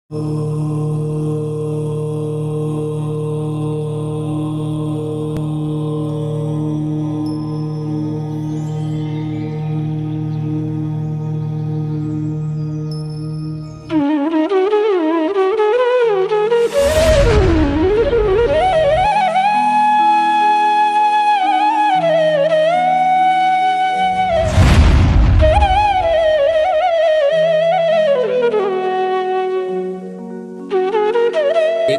एक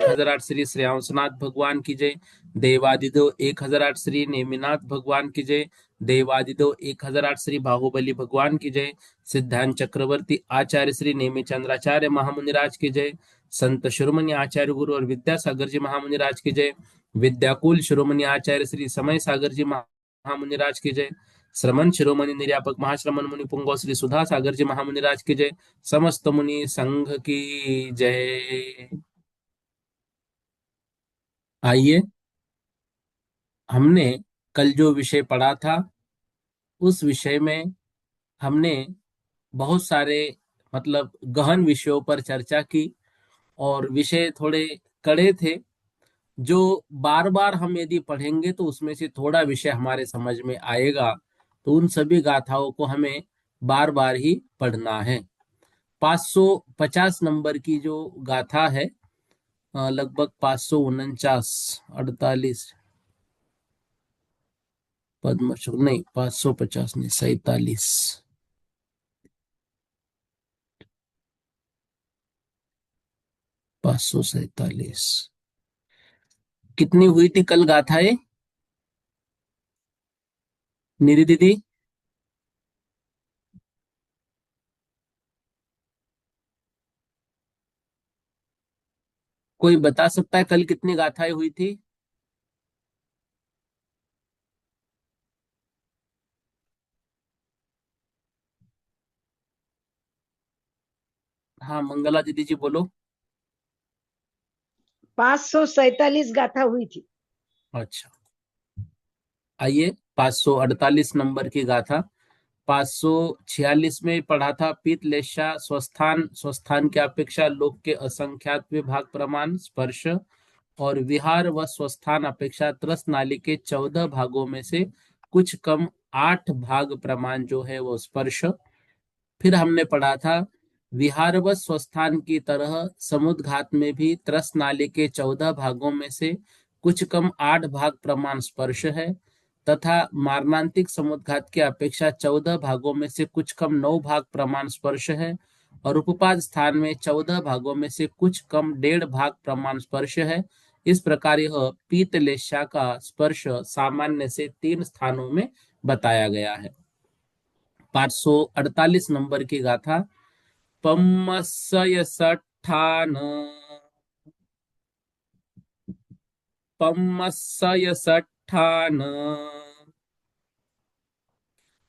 हजार आठ श्री श्रेयांसनाथ भगवान की जय। देवादिदेव 1008 श्री नेमिनाथ भगवान की जय। देवादिदेव 1008 श्री बाहुबली भगवान की जय। सिद्धांत चक्रवर्ती आचार्य श्री नेमिचंद्राचार्य महामुनिराज की जय। संत शिरोमणि आचार्य गुरु और विद्यासागर जी महामुनिराज की जय। विद्याकुल शिरोमणि आचार्य श्री समय सागर जी महामुनिराज की जय। श्रमण शिरोमणि निर्यापक महाश्रमण मुनि पुंगव श्री सुधा सागर जी महामुनिराज की जय। समस्त मुनि संघ की जय। आइए, हमने कल जो विषय पढ़ा था उस विषय में हमने बहुत सारे मतलब गहन विषयों पर चर्चा की, और विषय थोड़े कड़े थे जो बार बार हम यदि पढ़ेंगे तो उसमें से थोड़ा विषय हमारे समझ में आएगा। तो उन सभी गाथाओं को हमें बार बार ही पढ़ना है। 550 नंबर की जो गाथा है, लगभग 549 48 पद्म नहीं, 550 नहीं, 47, 547 कितनी हुई थी कल गाथाएं, निधि दीदी? कोई बता सकता है कल कितनी गाथाएं हुई थी? हाँ, मंगला दीदी जी बोलो। 547 गाथा हुई थी। अच्छा, आइए, 548 नंबर की गाथा। 546 में पढ़ा था, पीतलेशा स्वस्थान, स्वस्थान की अपेक्षा लोक के असंख्यात विभाग प्रमाण स्पर्श, और विहार व स्वस्थान अपेक्षा त्रस्त नाली के 14 भागों में से कुछ कम 8 भाग प्रमाण जो है वो स्पर्श। फिर हमने पढ़ा था, विहार व स्वस्थान की तरह समुद्घात में भी त्रस्त नाली के 14 भागों में से कुछ कम 8 भाग प्रमाण स्पर्श है, तथा मारणांतिक समुद्घात की अपेक्षा 14 भागों में से कुछ कम 9 भाग प्रमाण स्पर्श है, और उपपाद स्थान में 14 भागों में से कुछ कम 1.5 भाग प्रमाण स्पर्श है। इस प्रकार यह पीतलेशा का स्पर्श सामान्य से 3 स्थानों में बताया गया है। 548 नंबर की गाथा। पम्मस्य सट्ठान, पम्मस्य सट्ठान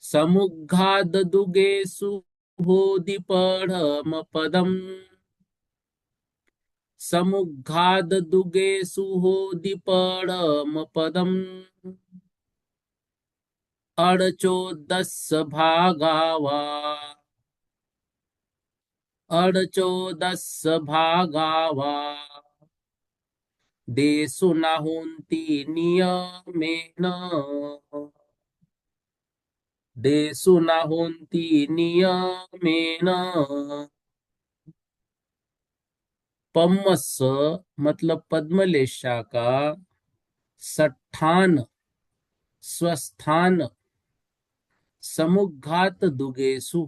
समुद्घाददुगे सुहोदिपढ़म पदम, समुद्घाददुगे सुहोदिपढ़म पदम, अड़चोदस भागावा, अड़चोदस भागावा देशु न होन्ति नियमेन, देशु न होन्ति नियमेन। पम्मस मतलब पद्मलेशा का, सट्ठान स्वस्थान, समुद्घात दुगेसु,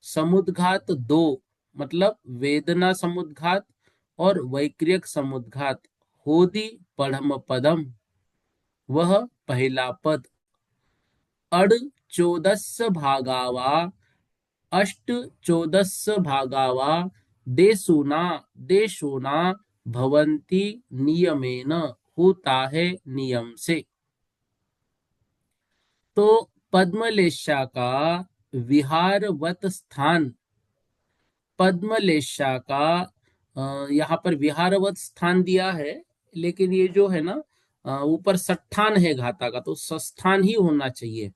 समुद्घात दो मतलब वेदना समुद्घात और वैक्रियक समुद्घात, होदी पढ़म पदम वह पहला पद, अड़ चौदस भागावा, अष्ट चौदस भागावा, देशुना, देशुना भवंती नियमेन होता है नियम से। तो पद्मलेशा का विहारवत स्थान, पद्मलेशा का यहाँ पर विहारवत स्थान दिया है, लेकिन ये जो है ना, ऊपर सट्ठान है घाता का, तो स्वस्थान ही होना चाहिए।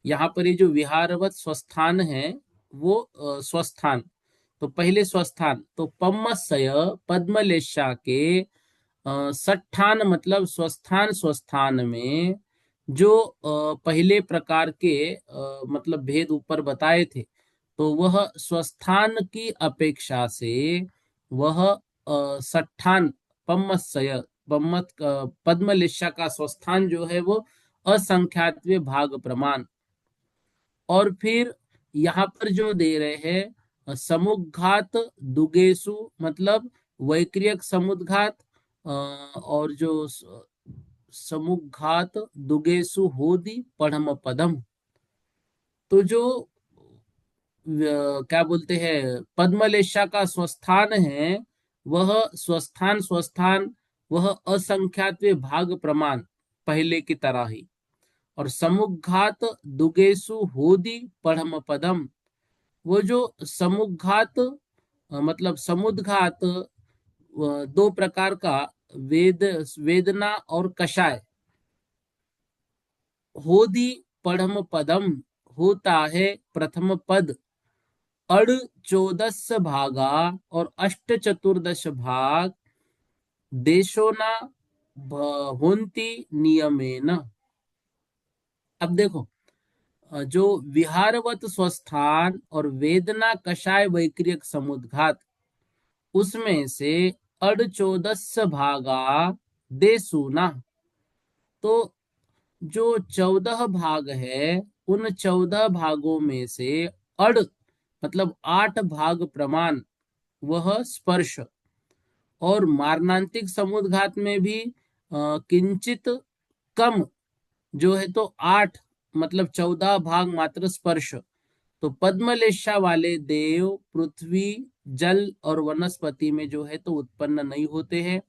यहाँ पर ये जो विहारवत स्वस्थान है वो स्वस्थान, तो पहले स्वस्थान तो पम्मसय पद्मलेशा के सट्ठान मतलब स्वस्थान स्वस्थान में जो पहले प्रकार के मतलब भेद ऊपर बताए थे, तो वह स्वस्थान की अपेक्षा से वह सट्ठान पम्मत्सय पद्मलेशा का स्वस्थान जो है वो असंख्यात्वे भाग प्रमाण। और फिर यहाँ पर जो दे रहे हैं समुद्घात दुगेसु मतलब वैक्रियक समुद्घात, और जो समुद्घात दुगेसु होदी पढ़म पदम, तो जो क्या बोलते हैं पद्मलेशा का स्वस्थान है, वह स्वस्थान स्वस्थान वह असंख्यात्वे भाग प्रमाण पहले की तरह ही। और समुद्घात दुगेसु होदी पढ़म पदम, वो जो समुद्घात मतलब समुद्घात दो प्रकार का वेद वेदना और कषाय, होदी पढ़म पदम होता है प्रथम पद, अड़ चौदस भागा और अष्ट चतुर्दश भाग देशोना होंती नियमेन। अब देखो जो विहारवत स्वस्थान और वेदना कषाय वैक्रियक समुद्घात, उसमें से अड़ चौदस भागा देसुना, तो जो 14 भाग है उन 14 भागों में से अड़ मतलब 8 भाग प्रमाण वह स्पर्श, और मारणांतिक समुद्घात में भी किंचित कम जो है तो 8 मतलब 14 भाग मात्र स्पर्श। तो पद्मलेशा वाले देव पृथ्वी जल और वनस्पति में जो है तो उत्पन्न नहीं होते हैं।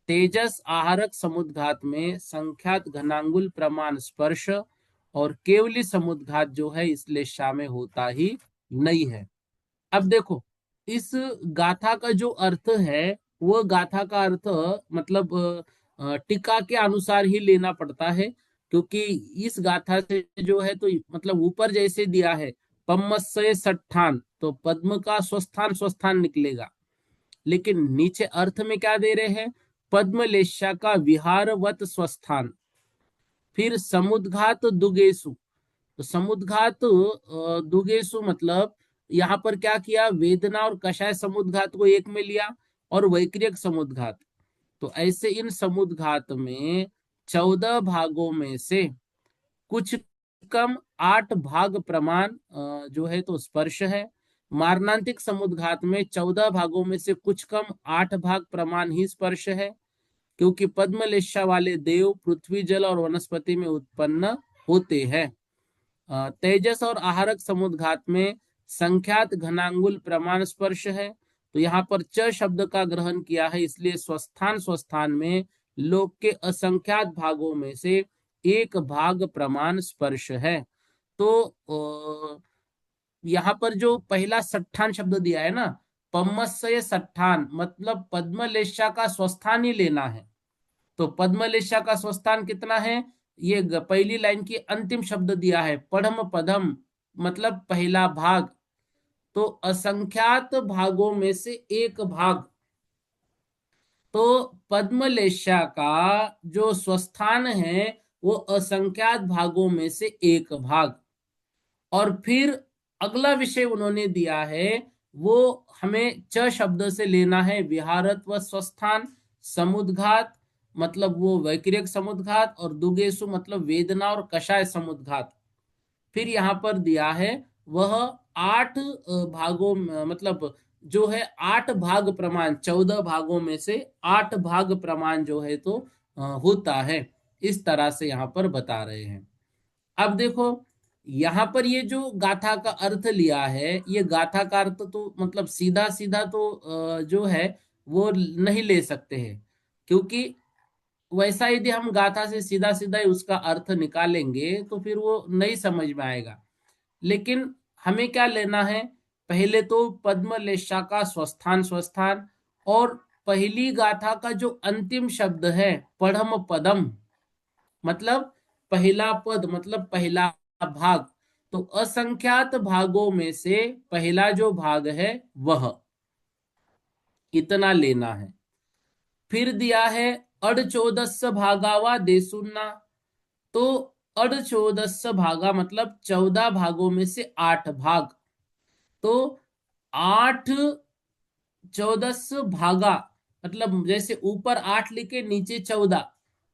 तेजस आहारक समुद्घात में संख्यात घनांगुल प्रमाण स्पर्श, और केवली समुद्घात जो है इस लेशा में होता ही नहीं है। अब देखो इस गाथा का जो अर्थ है, वो गाथा का अर्थ मतलब टीका के अनुसार ही लेना पड़ता है, क्योंकि इस गाथा से जो है तो मतलब ऊपर जैसे दिया है पम्मस्य सट्ठान, तो पद्म का स्वस्थान स्वस्थान निकलेगा, लेकिन नीचे अर्थ में क्या दे रहे हैं पद्मलेशा का विहारवत स्वस्थान। फिर समुद्घात दुगेसु, तो समुद्घात दुगेसु मतलब यहाँ पर क्या किया, वेदना और कषाय समुद्घात को एक में लिया और वैक्रियक समुद्घात, तो ऐसे इन समुद्घात में 14 भागों में से कुछ कम 8 भाग प्रमाण जो है तो स्पर्श है। मारणांतिक समुद्घात में 14 भागों में से कुछ कम 8 भाग प्रमाण ही स्पर्श है, क्योंकि पद्मलेशा वाले देव पृथ्वी जल और वनस्पति में उत्पन्न होते हैं। तेजस और आहारक समुद्घात में संख्यात घनांगुल प्रमाण स्पर्श है, तो यहाँ पर च शब्द का ग्रहण किया है, इसलिए स्वस्थान स्वस्थान में लोक के असंख्यात भागों में से एक भाग प्रमाण स्पर्श है। तो यहाँ पर जो पहला सट्ठान शब्द दिया है ना, पम्मस्य सट्ठान मतलब पद्मलेशा का स्वस्थान ही लेना है। तो पद्मलेशा का स्वस्थान कितना है, ये पहली लाइन की अंतिम शब्द दिया है पढ़म पदम मतलब पहला भाग, तो असंख्यात भागों में से एक भाग। तो पद्मलेशा का जो स्वस्थान है वो असंख्यात भागों में से एक भाग। और फिर अगला विषय उन्होंने दिया है, वो हमें च शब्द से लेना है विहारत्व स्वस्थान, समुद्घात मतलब वो वैक्रियक समुद्घात, और दुगेसु मतलब वेदना और कषाय समुद्घात। फिर यहाँ पर दिया है वह 8 भागों मतलब जो है 8 भाग प्रमाण, 14 भागों में से 8 भाग प्रमाण जो है तो होता है, इस तरह से यहाँ पर बता रहे हैं। अब देखो यहाँ पर ये जो गाथा का अर्थ लिया है, ये गाथा का अर्थ तो मतलब सीधा सीधा तो जो है वो नहीं ले सकते हैं, क्योंकि वैसा यदि हम गाथा से सीधा सीधा ही उसका अर्थ निकालेंगे तो फिर वो नहीं समझ में आएगा। लेकिन हमें क्या लेना है, पहले तो पद्मलेशा का स्वस्थान स्वस्थान, और पहली गाथा का जो अंतिम शब्द है पढ़म पदम मतलब पहला पद मतलब पहला भाग, तो असंख्यात भागों में से पहला जो भाग है वह इतना लेना है। फिर दिया है अड़ चौदस भागावा देसुन्ना। तो अड़ चौदस भागा मतलब 14 भागों में से 8 भाग। तो 8 चौदस भागा मतलब जैसे ऊपर 8 लिखे नीचे 14,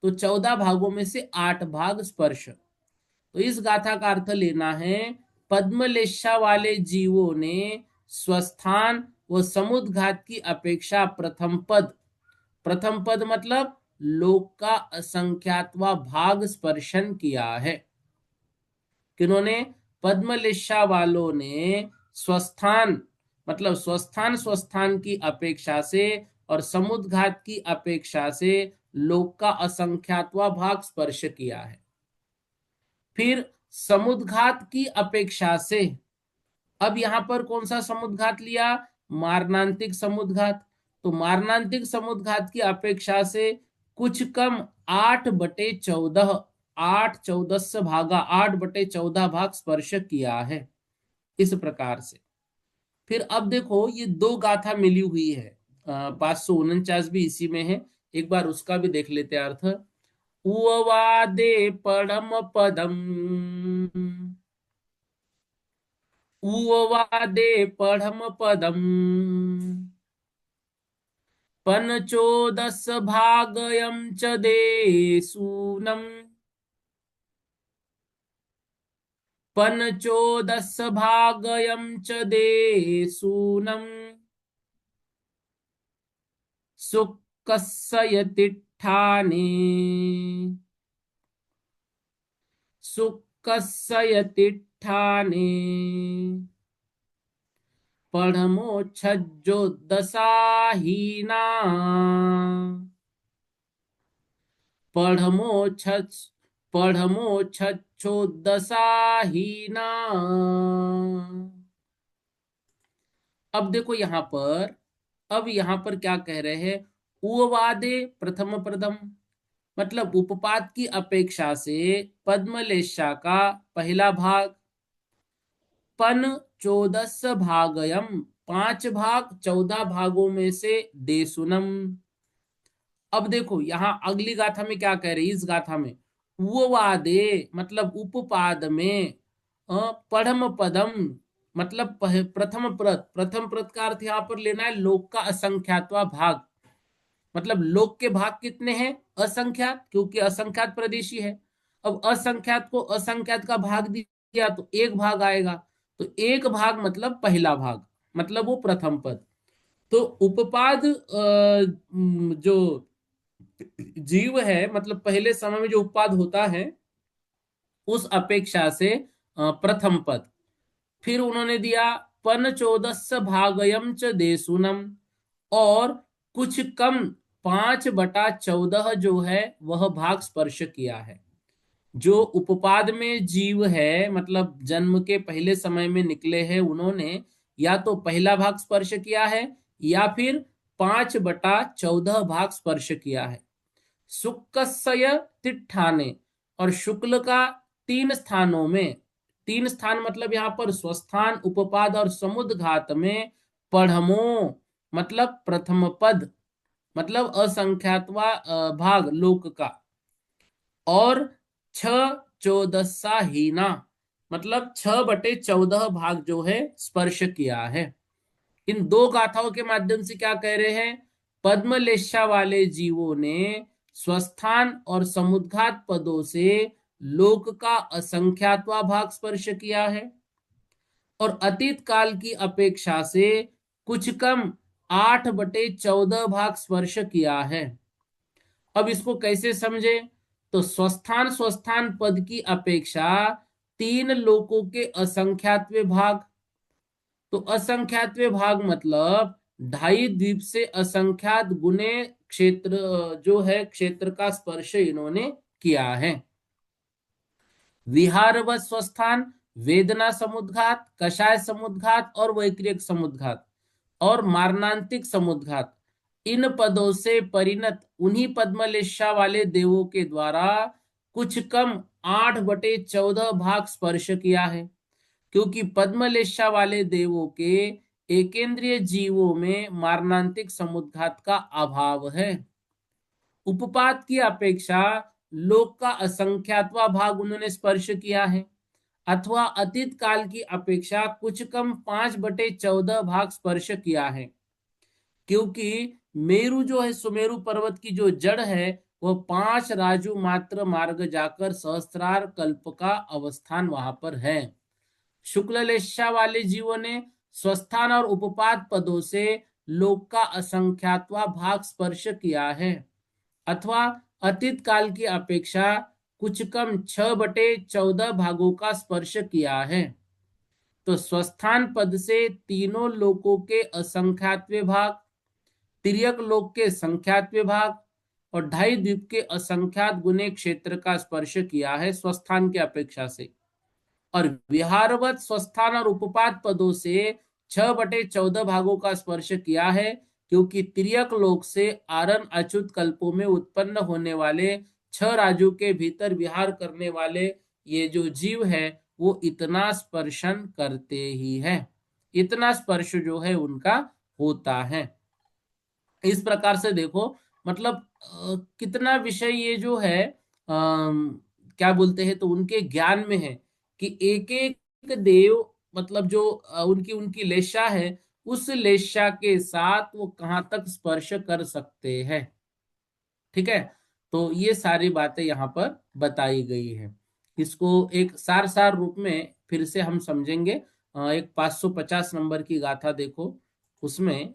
तो 14 भागों में से 8 भाग स्पर्श। तो इस गाथा का अर्थ लेना है, पद्मलेशा वाले जीवों ने स्वस्थान व समुद्घात की अपेक्षा प्रथम पद मतलब लोक का असंख्यातवा भाग स्पर्शन किया है। किन्होंने? पद्मलेशा वालों ने स्वस्थान मतलब स्वस्थान की अपेक्षा से और समुद्घात की अपेक्षा से लोक का असंख्यातवा भाग स्पर्श किया है। फिर समुद्घात की अपेक्षा से, अब यहां पर कौन सा समुद्घात लिया? मारणांतिक समुद्घात। तो मारणांतिक समुद्घात की अपेक्षा से कुछ कम 8/14, 8/14 भागा 8/14 भाग स्पर्श किया है, इस प्रकार से। फिर अब देखो ये दो गाथा मिली हुई है, 549 भी इसी में है, एक बार उसका भी देख लेते हैं अर्थ। उवादे परम पदम, उवादे परम पदम, पंचोदश भागयं च देसूनम, पंचोदश भागयं च देसूनम, सुक्कस्य तिष्ठाने, सुक्कस्य तिष्ठाने, पढ़मोक्षज्जो दशाहीना, पढ़मोक्ष पढ़मोक्षो दशाहीना। अब देखो यहां पर, अब यहां पर क्या कह रहे हैं? उवादे प्रथम प्रथम मतलब उपपाद की अपेक्षा से पद्मलेशा का पहला भाग, पन चौदस भागयम 5 भाग 14 भागों में से देसुनम। अब देखो यहां अगली गाथा में क्या कह रही है, इस गाथा में वो वादे मतलब उपपाद में पढ़म पदम मतलब प्रथम प्रद का अर्थ यहां पर लेना है लोक का असंख्यातवा भाग। मतलब लोक के भाग कितने हैं? असंख्यात, क्योंकि असंख्यात प्रदेशी है। अब असंख्यात को असंख्यात का भाग दिया तो एक भाग आएगा, तो एक भाग मतलब पहला भाग, मतलब वो प्रथम पद। तो उपपाद जो जीव है मतलब पहले समय में जो उपपाद होता है उस अपेक्षा से प्रथम पद। फिर उन्होंने दिया पन चौदस भागयम च देसुनम, और कुछ कम 5/14 जो है वह भाग स्पर्श किया है। जो उपपाद में जीव है मतलब जन्म के पहले समय में निकले हैं, उन्होंने या तो पहला भाग स्पर्श किया है या फिर 5/14 भाग स्पर्श किया है। शुक्कस्य तिष्ठाने, और शुक्ल का 3 स्थानों में, 3 स्थान मतलब यहां पर स्वस्थान उपपाद और समुद्घात में पढ़मो मतलब प्रथम पद मतलब असंख्यातवा भाग लोक का, और 6/14 हीना मतलब 6/14 भाग जो है स्पर्श किया है। इन दो गाथाओं के माध्यम से क्या कह रहे हैं? पद्मलेशा वाले जीवों ने स्वस्थान और समुद्घात पदों से लोक का असंख्यातवा भाग स्पर्श किया है, और अतीत काल की अपेक्षा से कुछ कम 8/14 भाग स्पर्श किया है। अब इसको कैसे समझे? तो स्वस्थान स्वस्थान पद की अपेक्षा 3 लोकों के असंख्यातवे भाग। तो असंख्यातवे भाग मतलब 2.5 द्वीप से असंख्यात गुने क्षेत्र जो है क्षेत्र का स्पर्श इन्होंने किया है। विहार व स्वस्थान, वेदना समुद्घात, कषाय समुद्घात और वैक्रियक समुद्घात और मारणांतिक समुद्घात, इन पदों से परिणत उन्हीं पद्मलेशा वाले देवों के द्वारा कुछ कम 8/14 भाग स्पर्श किया है। क्योंकि पद्मलेशा वाले देवों के एकेंद्रीय जीवों में मारणांतिक समुद्घात का अभाव है। उपपात की अपेक्षा लोक का असंख्यातवा भाग उन्होंने स्पर्श किया है, अथवा अतीत काल की अपेक्षा कुछ कम 5/14 भाग स्पर्श किया है। क्योंकि मेरु जो है, सुमेरु पर्वत की जो जड़ है, वह 5 राजू मात्र मार्ग जाकर सहस्त्रार कल्प का अवस्थान वहां पर है। शुक्ललेशा वाले जीवों ने स्वस्थान और उपपात पदों से लोक का असंख्यातवा भाग स्पर्श किया है, अथवा अतीत काल की अपेक्षा कुछ कम 6/14 भागों का स्पर्श किया है। तो स्वस्थान पद से तीनों लोकों के असंख्यात्वे भाग, तिर्यक लोक के संख्यात विभाग और 2.5 द्वीप के असंख्यात गुने क्षेत्र का स्पर्श किया है स्वस्थान की अपेक्षा से। और विहारवत स्वस्थान और उपपात पदों से 6/14 भागों का स्पर्श किया है, क्योंकि तिर्यक लोक से आरण अच्युत कल्पों में उत्पन्न होने वाले 6 राजू के भीतर विहार करने वाले ये जो जीव है, वो इतना स्पर्शन करते ही है, इतना स्पर्श जो है उनका होता है। इस प्रकार से देखो, मतलब कितना विषय ये जो है, क्या बोलते हैं, तो उनके ज्ञान में है कि एक एक देव, मतलब जो उनकी उनकी लेशा है, उस लेशा के साथ वो कहाँ तक स्पर्श कर सकते हैं। ठीक है, तो ये सारी बातें यहाँ पर बताई गई है। इसको एक सार सार रूप में फिर से हम समझेंगे। एक 550 नंबर की गाथा देखो, उसमें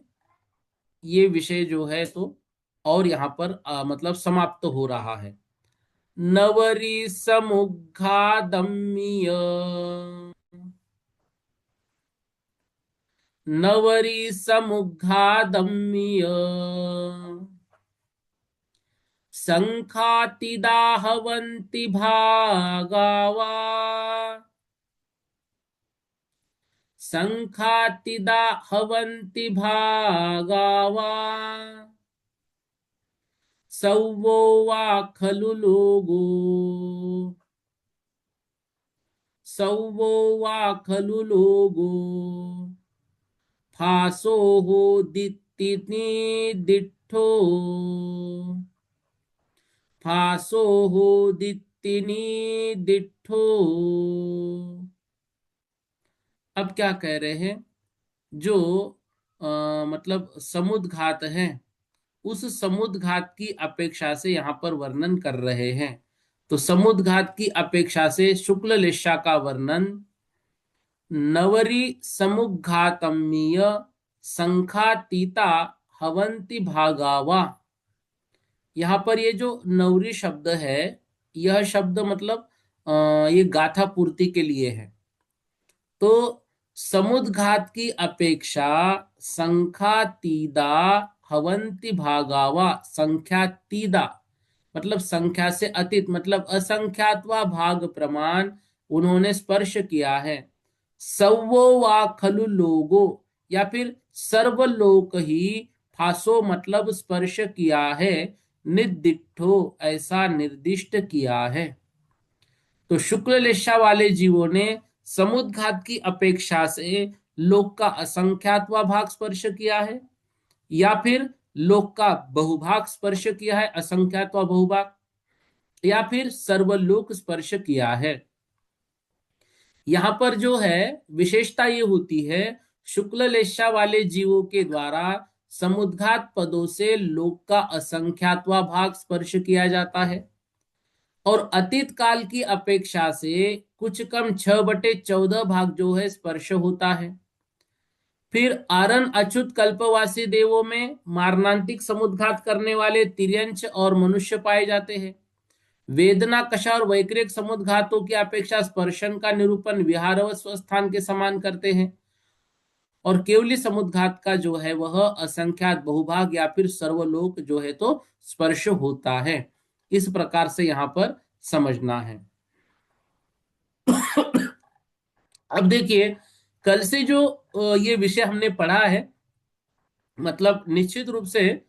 ये विषय जो है तो और यहाँ पर मतलब समाप्त हो रहा है। नवरी समुद्घादम्य, नवरी समुद्घादम्य संखातिदाहवन्ति भागावा, संखातिदाहवन्ति भागावा सौवो वा खलु लोगो, सौवो वा खलु लोगो फासो हो दित्तिनी दिट्ठो, फासो हो दित्तिनी दिट्ठो। अब क्या कह रहे हैं, जो मतलब समुद्घात है, उस समुद्घात की अपेक्षा से यहाँ पर वर्णन कर रहे हैं। तो समुद्घात की अपेक्षा से शुक्ल लेशा का वर्णन, नवरी समुद्घातमीय संखातीता हवंती भागावा। यहाँ पर ये जो नवरी शब्द है, यह शब्द मतलब ये गाथा पूर्ति के लिए है। तो समुद्घात की अपेक्षा संख्यातीदा हवंती भागावा, संख्यातीदा मतलब संख्या से अतीत, मतलब असंख्यातवा भाग प्रमाण उन्होंने स्पर्श किया है। सवो वा खलु लोगो, या फिर सर्वलोक ही फासो मतलब स्पर्श किया है, निर्दिष्टो ऐसा निर्दिष्ट किया है। तो शुक्ल लेशा वाले जीवों ने समुद्घात की अपेक्षा से लोक का असंख्यातवा भाग स्पर्श किया है, या फिर लोक का बहुभाग स्पर्श किया है, असंख्यातवा बहुभाग, या फिर सर्वलोक स्पर्श किया है। यहां पर जो है विशेषता ये होती है, शुक्ल लेशा वाले जीवों के द्वारा समुद्घात पदों से लोक का असंख्यातवा भाग स्पर्श किया जाता है, और अतीत काल की अपेक्षा से कुछ कम 6/14 भाग जो है स्पर्श होता है। फिर आरण अच्युत कल्पवासी देवों में मारणांतिक समुद्घात करने वाले तिर्यंच और मनुष्य पाए जाते हैं। वेदना कषा और वैक्रिक समुद्घातों की अपेक्षा स्पर्शन का निरूपण विहार व स्वस्थान के समान करते हैं, और केवली समुद्घात का जो है वह असंख्यात बहुभाग या फिर सर्वलोक जो है तो स्पर्श होता है। इस प्रकार से यहाँ पर समझना है। अब देखिए, कल से जो ये विषय हमने पढ़ा है, मतलब निश्चित रूप से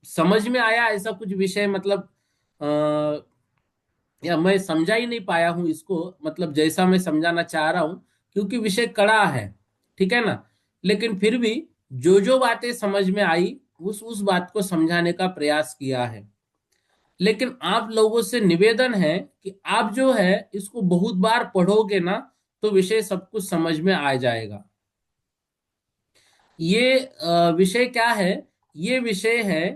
समझ में आया ऐसा कुछ विषय, मतलब या मैं समझा ही नहीं पाया हूं इसको, मतलब जैसा मैं समझाना चाह रहा हूं, क्योंकि विषय कड़ा है, ठीक है ना। लेकिन फिर भी जो जो बातें समझ में आई उस बात को समझाने का प्रयास किया है। लेकिन आप लोगों से निवेदन है कि आप जो है इसको बहुत बार पढ़ोगे ना, तो विषय सब कुछ समझ में आ जाएगा। ये विषय क्या है? ये विषय है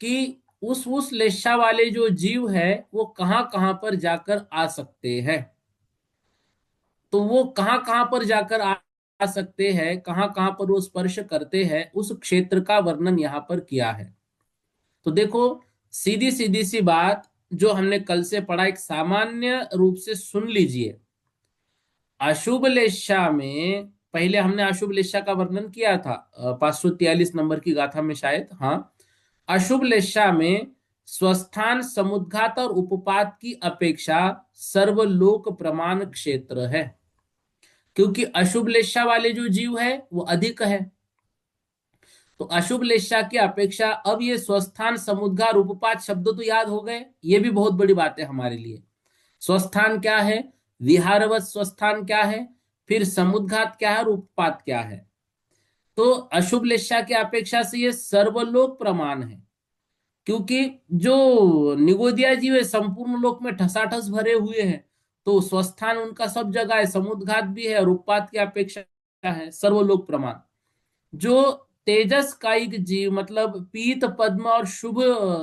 कि उस लेशा वाले जो जीव है वो कहाँ कहाँ पर जाकर आ सकते हैं। तो वो कहाँ कहाँ पर जाकर आ सकते हैं, कहाँ कहाँ पर वो स्पर्श करते हैं, उस क्षेत्र का वर्णन यहाँ पर किया है। तो देखो, सीधी सीधी सी बात जो हमने कल से पढ़ा, एक सामान्य रूप से सुन लीजिए। अशुभ लेशा में पहले हमने अशुभ लेशा का वर्णन किया था 543 नंबर की गाथा में शायद, हाँ। अशुभ लेशा में स्वस्थान समुद्घात और उपपात की अपेक्षा सर्वलोक प्रमाण क्षेत्र है, क्योंकि अशुभ लेशा वाले जो जीव है वो अधिक है। तो अशुभ लेशा की अपेक्षा, अब ये स्वस्थान समुद्घात उपपात शब्द तो याद हो गए, ये भी बहुत बड़ी बात है हमारे लिए। स्वस्थान क्या है, विहारवत स्वस्थान क्या है, फिर समुद्घात क्या है और उपपात क्या है। तो अशुभ लेशा की अपेक्षा से ये सर्वलोक प्रमाण है, क्योंकि जो निगोदिया जीव है संपूर्ण लोक में ठसाठस भरे हुए हैं। तो स्वस्थान उनका सब जगह है, समुद्घात भी है और उपपात की अपेक्षा है सर्वलोक प्रमाण। जो तेजस कायिक जीव मतलब पीत पद्म और शुभ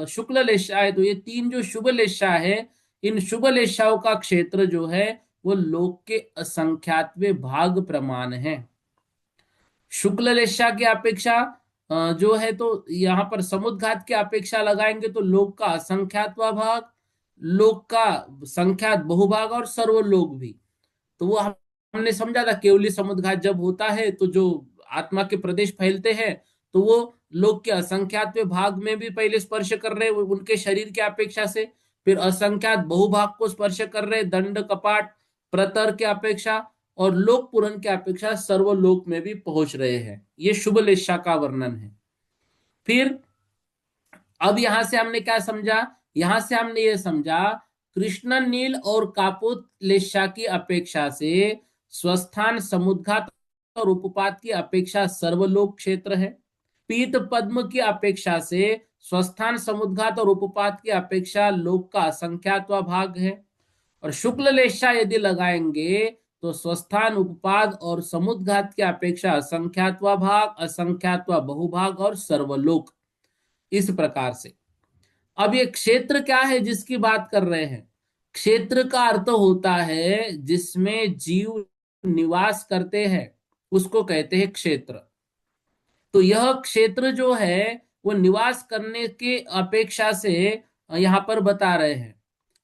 शुक्ल लेशा है, तो ये तीन जो शुभ लेशा है, इन शुभ लेशाओं का क्षेत्र जो है वो लोक के असंख्यातवे भाग प्रमाण है। शुक्ल लेशा की अपेक्षा जो है, तो यहाँ पर समुद्घात की अपेक्षा लगाएंगे तो लोक का असंख्यातवा भाग, लोक का संख्यात बहुभाग और सर्वलोक भी। तो वो हमने समझा था, केवली समुद्घात जब होता है तो जो आत्मा के प्रदेश फैलते हैं, तो वो लोग के असंख्यात भाग में भी पहले स्पर्श कर रहे उनके शरीर की अपेक्षा से, फिर असंख्यात बहुभाग को स्पर्श कर रहे दंड कपाट प्रतर के अपेक्षा, और लोक पूरण की अपेक्षा सर्वलोक में भी पहुंच रहे हैं। ये शुभ लेशा का वर्णन है। फिर अब यहां से हमने क्या समझा? यहां से हमने ये समझा, कृष्ण नील और कापोत लेशा की अपेक्षा से स्वस्थान समुद्घात और उपपात की अपेक्षा सर्वलोक क्षेत्र है। पीत पद्म की अपेक्षा से स्वस्थान समुद्घात और उपपात की अपेक्षा लोक का असंख्यात्वा भाग है। और शुक्ल लेशा यदि लगाएंगे तो स्वस्थान उपपाद और समुद्घात की अपेक्षा असंख्यात्वा भाग, असंख्यात्वा बहुभाग और सर्वलोक, इस प्रकार से। अब ये क्षेत्र क्या है जिसकी बात कर रहे हैं? क्षेत्र का अर्थ होता है जिसमें जीव निवास करते हैं, उसको कहते हैं क्षेत्र। तो यह क्षेत्र जो है वो निवास करने के अपेक्षा से यहां पर बता रहे हैं।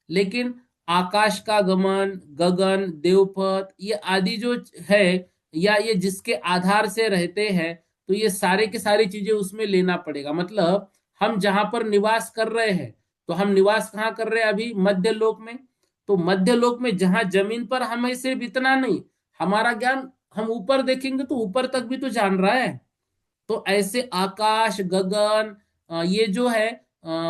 लेकिन आकाश का गमन, गगन, देवपथ, ये आदि जो है, या ये जिसके आधार से रहते हैं, तो ये सारे की सारी चीजें उसमें लेना पड़ेगा। मतलब हम जहां पर निवास कर रहे हैं, तो हम निवास कहाँ कर रहे हैं अभी? मध्य लोक में। तो मध्य लोक में जहां जमीन पर हमें सिर्फ इतना नहीं, हमारा ज्ञान, हम ऊपर देखेंगे तो ऊपर तक भी तो जान रहा है। तो ऐसे आकाश, गगन, ये जो है,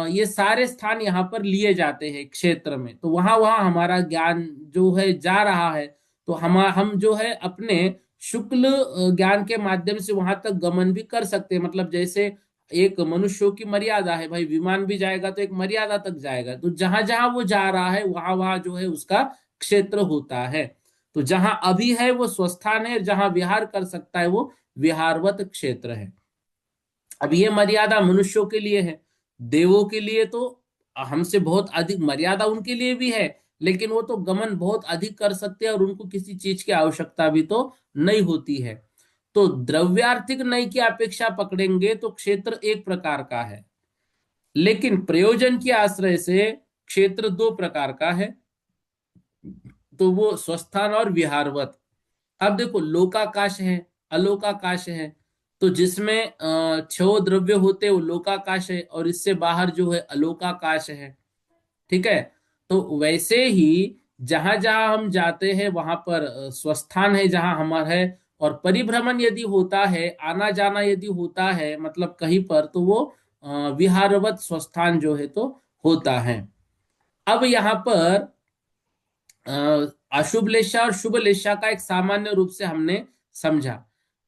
ये सारे स्थान यहाँ पर लिए जाते हैं क्षेत्र में। तो वहां वहां हमारा ज्ञान जो है जा रहा है। तो हम जो है अपने शुक्ल ज्ञान के माध्यम से वहां तक गमन भी कर सकते हैं। मतलब जैसे एक मनुष्यों की मर्यादा है भाई, विमान भी जाएगा तो एक मर्यादा तक जाएगा, तो जहां जहां वो जा रहा है वहां वहां जो है उसका क्षेत्र होता है। तो जहां अभी है वो स्वस्थान है, जहां विहार कर सकता है वो विहारवत क्षेत्र है। अब ये मर्यादा मनुष्यों के लिए है, देवों के लिए तो हमसे बहुत अधिक मर्यादा उनके लिए भी है, लेकिन वो तो गमन बहुत अधिक कर सकते हैं और उनको किसी चीज की आवश्यकता भी तो नहीं होती है। तो द्रव्यार्थिक नय की अपेक्षा पकड़ेंगे तो क्षेत्र एक प्रकार का है, लेकिन प्रयोजन के आश्रय से क्षेत्र दो प्रकार का है। तो वो स्वस्थान और विहारवत। अब देखो, लोकाकाश है, अलोकाकाश है। तो जिसमें छह द्रव्य होते हैं वो लोकाकाश है, और इससे बाहर जो है अलोकाकाश है, ठीक है। तो वैसे ही जहां जहां हम जाते हैं वहां पर स्वस्थान है जहां हमारा है, और परिभ्रमण यदि होता है, आना जाना यदि होता है मतलब कहीं पर, तो वो विहारवत स्वस्थान जो है तो होता है। अब यहाँ पर अशुभ लेशा और शुभ लेशा का एक सामान्य रूप से हमने समझा।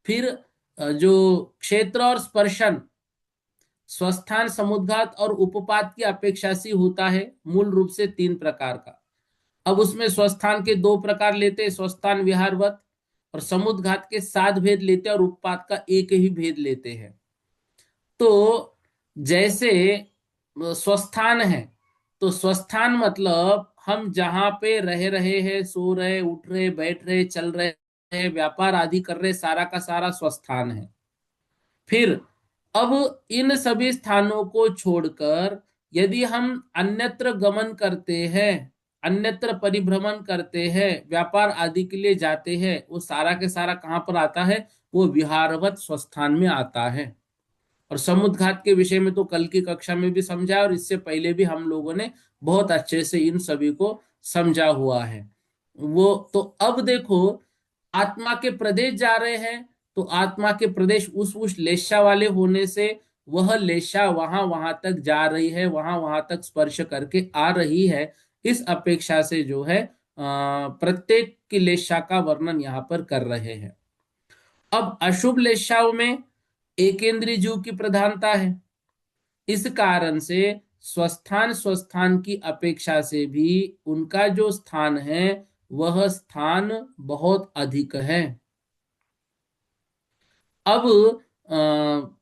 फिर जो क्षेत्र और स्पर्शन, स्वस्थान, समुद्घात और उपपाद की अपेक्षा से होता है मूल रूप से 3 प्रकार का। अब उसमें स्वस्थान के 2 प्रकार लेते हैं, स्वस्थान विहारवत, और समुद्घात के 7 भेद लेते हैं और उपपाद का एक ही भेद लेते हैं। तो जैसे स्वस्थान है, तो स्वस्थान मतलब हम जहां पे रह रहे हैं, सो रहे, उठ रहे, बैठ रहे, चल रहे, व्यापार आदि कर रहे, सारा का सारा स्वस्थान है। फिर अब इन सभी स्थानों को छोड़कर यदि हम अन्यत्र गमन करते हैं, अन्यत्र परिभ्रमण करते हैं, व्यापार आदि के लिए जाते हैं, वो सारा के सारा कहाँ पर आता है? वो विहारवत स्वस्थान में आता है। और समुद्घात के विषय में तो कल की कक्षा में भी समझा, और इससे पहले भी हम लोगों ने बहुत अच्छे से इन सभी को समझा हुआ है। वो तो अब देखो, आत्मा के प्रदेश जा रहे हैं, तो आत्मा के प्रदेश उस लेशा वाले होने से वह लेशा वहां वहां तक जा रही है, वहां वहां तक स्पर्श करके आ रही है। इस अपेक्षा से जो है प्रत्येक की लेशा का वर्णन यहाँ पर कर रहे हैं। अब अशुभ लेशाओं में एकेंद्रीय जीव की प्रधानता है। इस कारण से स्वस्थान स्वस्थान की अपेक्षा से भी उनका जो स्थान है वह स्थान बहुत अधिक है। अब अ,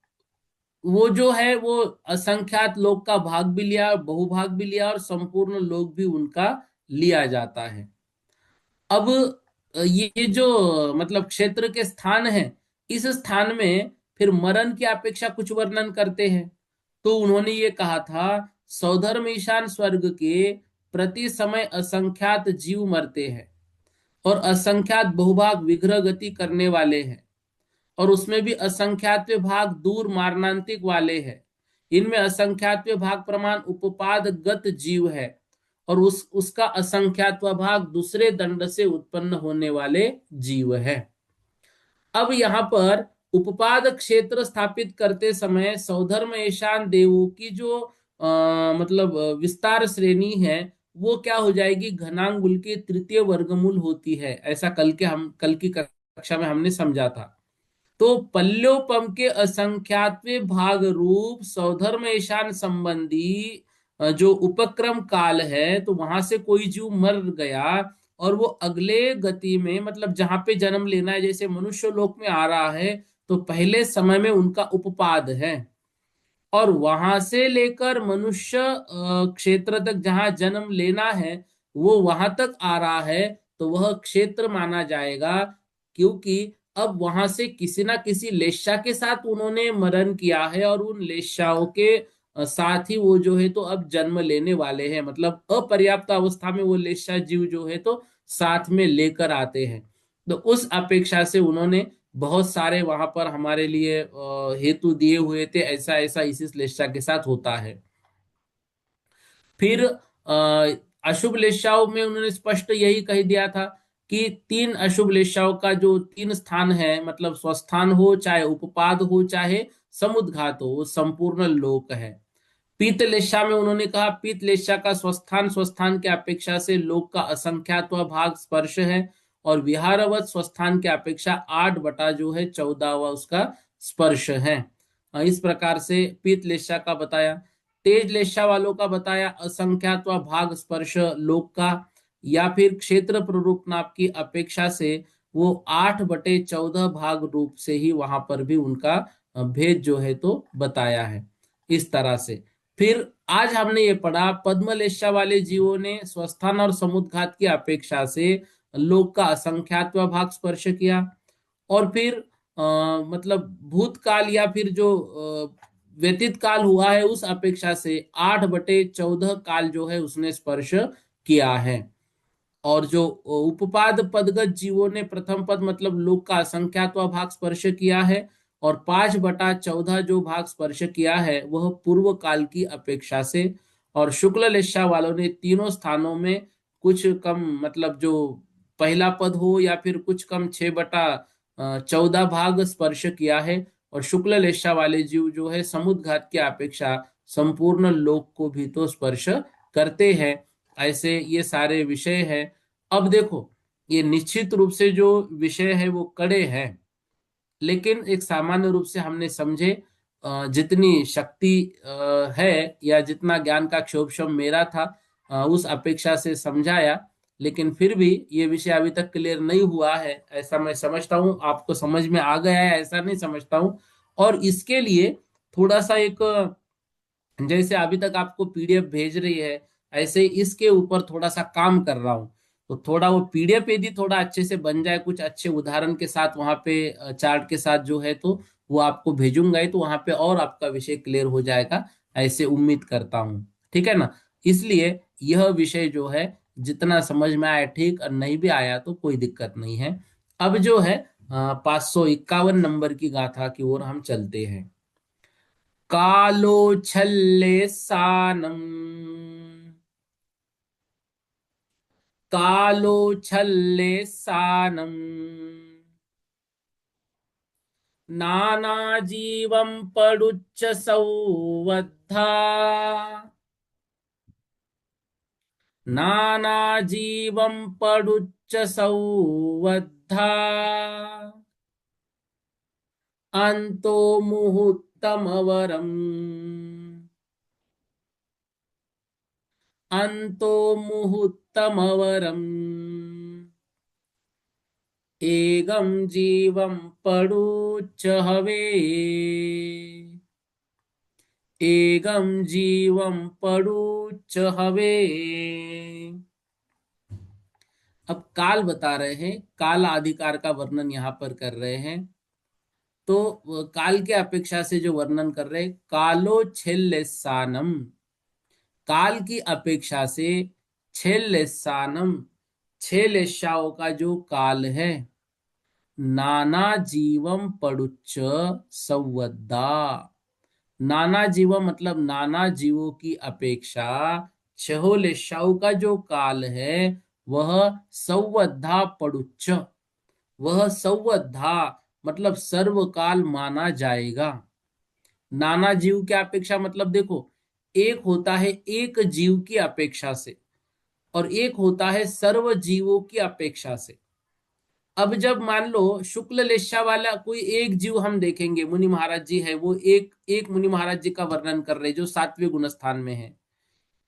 वो जो है वो असंख्यात लोक का भाग भी लिया, बहुभाग भी लिया, और संपूर्ण लोक भी उनका लिया जाता है। अब ये जो मतलब क्षेत्र के स्थान है, इस स्थान में फिर मरण की अपेक्षा कुछ वर्णन करते हैं। तो उन्होंने ये कहा था, सौधर्म ईशान स्वर्ग के प्रति समय असंख्यात जीव मरते हैं, और असंख्यात बहुभाग विग्रह गति करने वाले हैं, और उसमें भी असंख्यात भाग दूर मारणांतिक वाले हैं। इनमें असंख्यात भाग प्रमाण उपपाद गत जीव है, और उसका असंख्यात भाग दूसरे दंड से उत्पन्न होने वाले जीव है। अब यहाँ पर उपपाद क्षेत्र स्थापित करते समय सौधर्म ईशान देवों की जो मतलब विस्तार श्रेणी है, वो क्या हो जाएगी? घनांगुल की तृतीय वर्गमूल होती है। ऐसा कल की कक्षा में हमने समझा था। तो पल्योपम के असंख्यात्वे भाग रूप सौधर्म ईशान संबंधी जो उपक्रम काल है, तो वहां से कोई जीव मर गया और वो अगले गति में मतलब जहां पे जन्म लेना है, जैसे मनुष्य लोक में आ रहा है, तो पहले समय में उनका उपपाद है, और वहां से लेकर मनुष्य क्षेत्र तक जहां जन्म लेना है, वो वहां तक आ रहा है, तो वह क्षेत्र माना जाएगा। क्योंकि अब वहां से किसी ना किसी लेशा के साथ उन्होंने मरण किया है, और उन लेशाओं के साथ ही वो जो है तो अब जन्म लेने वाले हैं। मतलब अपर्याप्त अवस्था में वो लेशा जीव जो है तो साथ में लेकर आते हैं। तो उस अपेक्षा से उन्होंने बहुत सारे वहां पर हमारे लिए हेतु दिए हुए थे, ऐसा ऐसा इसी श्लेषा के साथ होता है। फिर अशुभ लेशाओं में उन्होंने स्पष्ट यही कह दिया था कि 3 अशुभ लेशाओं का जो 3 स्थान है, मतलब स्वस्थान हो, चाहे उपपाद हो, चाहे समुद्घात हो, वो संपूर्ण लोक है। पीत लेशा में उन्होंने कहा, पीत लेशा का स्वस्थान स्वस्थान के अपेक्षा से लोक का असंख्यात भाग स्पर्श है, और विहारवत स्वस्थान के अपेक्षा 8 बटा जो है 14वां उसका स्पर्श है। इस प्रकार से पीत लेशा का बताया। तेज लेशा वालों का बताया, असंख्यात भाग स्पर्श लोक का, या फिर क्षेत्र प्ररूप नाप की अपेक्षा से वो 8/14 भाग रूप से ही वहां पर भी उनका भेद जो है तो बताया है। इस तरह से फिर आज हमने ये पढ़ा, पद्मलेशा वाले जीवों ने स्वस्थान और समुद्घात की अपेक्षा से लोक का असंख्यात भाग स्पर्श किया, और फिर मतलब भूतकाल या फिर जो व्यतीत काल हुआ है उस अपेक्षा से 8/14 काल जो है उसने स्पर्श किया है। और जो उपपाद पदगत जीवों ने प्रथम पद मतलब लोक का असंख्यात भाग स्पर्श किया है, और 5/14 जो भाग स्पर्श किया है वह पूर्व काल की अपेक्षा से। और शुक्ल लेशा वालों ने तीनों स्थानों में कुछ कम मतलब जो पहला पद हो या फिर कुछ कम 6/14 भाग स्पर्श किया है। और शुक्ल लेशा वाले जीव जो है समुद्घात की अपेक्षा संपूर्ण लोक को भी तो स्पर्श करते हैं। ऐसे ये सारे विषय है। अब देखो, ये निश्चित रूप से जो विषय है वो कड़े हैं, लेकिन एक सामान्य रूप से हमने समझे, जितनी शक्ति है या जितना ज्ञान का क्षोभ मेरा था, उस अपेक्षा से समझाया। लेकिन फिर भी ये विषय अभी तक क्लियर नहीं हुआ है, ऐसा मैं समझता हूँ। आपको समझ में आ गया है ऐसा नहीं समझता हूँ। और इसके लिए थोड़ा सा एक, जैसे अभी तक आपको पीडीएफ भेज रही है, ऐसे इसके ऊपर थोड़ा सा काम कर रहा हूँ। तो थोड़ा वो पीडीएफ यदि थोड़ा अच्छे से बन जाए, कुछ अच्छे उदाहरण के साथ वहां पे, चार्ट के साथ जो है, तो वो आपको भेजूंगा ही, तो वहां पे और आपका विषय क्लियर हो जाएगा, ऐसे उम्मीद करता हूँ। ठीक है ना? इसलिए यह विषय जो है, जितना समझ में आया ठीक, और नहीं भी आया तो कोई दिक्कत नहीं है। अब जो है 551 नंबर की गाथा की ओर हम चलते हैं। कालोच्छल्लेसानम्, कालोच्छल्लेसानम्, नानाजीवं पडुच्च संवद्धा, नानाजीवं पडुच्च संवद्धा, अन्तो मुहूर्तमवरम्, अन्तो मुहूर्तमवरम्, एगं जीवं पडुच्च हवे, एगं जीवं पडुच्च हवे। अब काल बता रहे हैं, काल अधिकार का वर्णन यहां पर कर रहे हैं। तो काल के अपेक्षा से जो वर्णन कर रहे हैं, कालो छेल्लेसानम, काल की अपेक्षा से छेल्लेसानम, छह लेशाओं का जो काल है, नाना जीवम पड़ुच्च संवद्दा, नाना जीव मतलब नाना जीवों की अपेक्षा छहो लेशाओं का जो काल है, वह संवद्धा पड़ुच्च, वह संवद्धा मतलब सर्वकाल माना जाएगा। नाना जीव की अपेक्षा मतलब देखो, एक होता है एक जीव की अपेक्षा से, और एक होता है सर्व जीवों की अपेक्षा से। अब जब मान लो शुक्ल लेशा वाला कोई एक जीव हम देखेंगे, मुनि महाराज जी है, वो एक एक मुनि महाराज जी का वर्णन कर रहे जो 7वें गुण स्थान में है,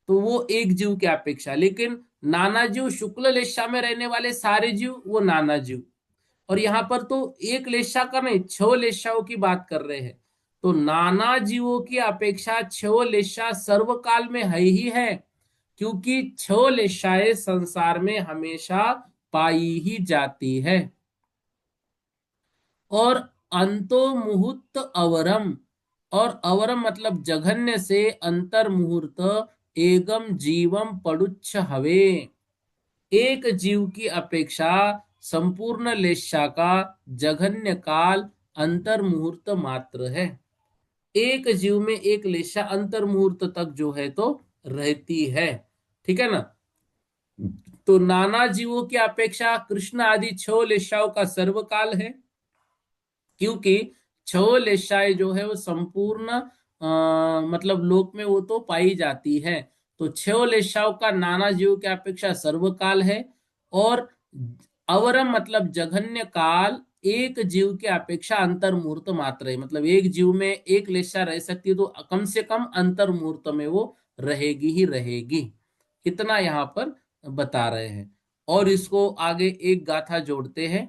तो वो एक जीव की अपेक्षा। लेकिन नाना जीव, शुक्ल लेशा में रहने वाले सारे जीव वो नाना जीव, और यहाँ पर तो एक लेशा का नहीं, छह लेशाओं की बात कर रहे हैं। तो नाना जीवों की अपेक्षा छह लेशा सर्वकाल में है ही है, क्योंकि छह लेशाएं संसार में हमेशा पाई ही जाती है। और अंतो मुहूर्त अवरम, और अवरम मतलब जघन्य से, अंतर मुहूर्त, एगम जीवम पड़ुच्छ हवे, एक जीव की अपेक्षा संपूर्ण लेशा का जघन्य काल अंतर मुहूर्त मात्र है। एक जीव में एक लेशा अंतर मुहूर्त तक जो है तो रहती है। ठीक है ना? तो नाना जीवों की अपेक्षा कृष्ण आदि छह लेशाओं का सर्वकाल है, क्योंकि छह लेशाएं जो है वो संपूर्ण मतलब लोक में वो तो पाई जाती है। तो छह लेशाओं का नाना जीव की अपेक्षा सर्वकाल है। और अवरम मतलब जघन्य काल, एक जीव की अपेक्षा अंतर मुहूर्त मात्र है, मतलब एक जीव में एक लेशा रह सकती है, तो कम से कम अंतर मुहूर्त में वो रहेगी ही रहेगी। इतना यहाँ पर बता रहे हैं। और इसको आगे एक गाथा जोड़ते हैं।